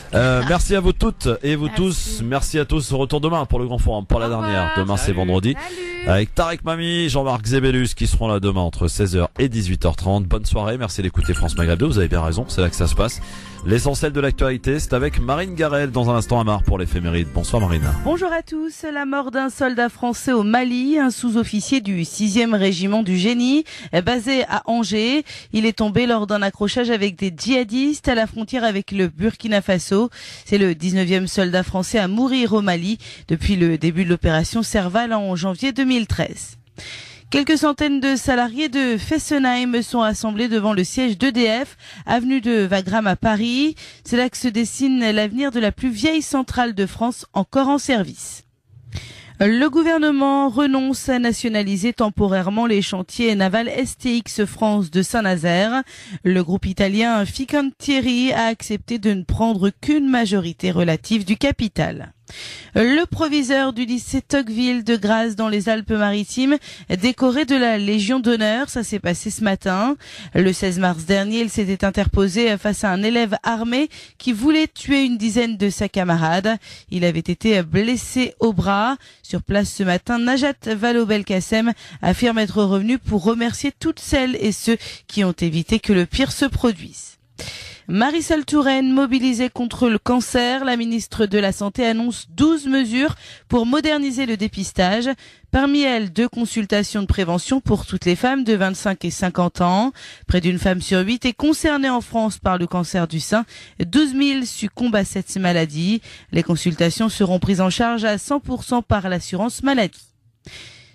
Merci à vous toutes et vous tous. Merci à tous. Retour demain pour le Grand Forum, pour la dernière. Demain, c'est vendredi. Avec Tarek Mami, Jean-Marc Zébélus qui seront là demain entre 16h et 18h30. Bonne soirée. Merci d'écouter France Maghreb 2. Vous avez bien raison. C'est là que ça se passe. L'essentiel de l'actualité, c'est avec Marine Garel dans un instant à Mar pour l'éphéméride. Bonsoir Marine. Bonjour à tous. La mort d'un soldat français au Mali, un sous-officier du 6e régiment du génie, basé à Angers. Il est tombé lors d'un accrochage avec des djihadistes à la frontière avec le Burkina Faso. C'est le 19e soldat français à mourir au Mali depuis le début de l'opération Serval en janvier 2013. Quelques centaines de salariés de Fessenheim sont assemblés devant le siège d'EDF, avenue de Wagram à Paris. C'est là que se dessine l'avenir de la plus vieille centrale de France encore en service. Le gouvernement renonce à nationaliser temporairement les chantiers navals STX France de Saint-Nazaire. Le groupe italien Fincantieri a accepté de ne prendre qu'une majorité relative du capital. Le proviseur du lycée Tocqueville de Grasse dans les Alpes-Maritimes, décoré de la Légion d'honneur, ça s'est passé ce matin. Le 16 mars dernier, il s'était interposé face à un élève armé qui voulait tuer une dizaine de ses camarades. Il avait été blessé au bras. Sur place ce matin, Najat Vallaud-Belkacem affirme être revenu pour remercier toutes celles et ceux qui ont évité que le pire se produise. Marisol Touraine, mobilisée contre le cancer, la ministre de la Santé annonce 12 mesures pour moderniser le dépistage. Parmi elles, 2 consultations de prévention pour toutes les femmes de 25 et 50 ans. Près d'une femme sur 8 est concernée en France par le cancer du sein. 12 000 succombent à cette maladie. Les consultations seront prises en charge à 100% par l'assurance maladie.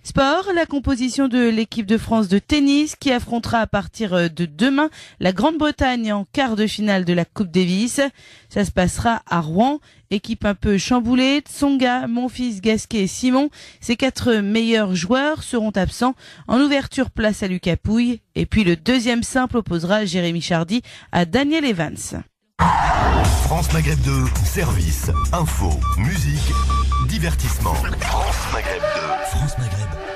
Sport, la composition de l'équipe de France de tennis qui affrontera à partir de demain la Grande-Bretagne en quart de finale de la Coupe Davis. Ça se passera à Rouen. Équipe un peu chamboulée, Tsonga, Monfils, Gasquet et Simon. Ces 4 meilleurs joueurs seront absents. En ouverture, place à Lucas Pouille. Et puis le deuxième simple opposera Jérémy Chardy à Daniel Evans. France Maghreb 2, service, info, musique, divertissement. France Maghreb 2. France Maghreb.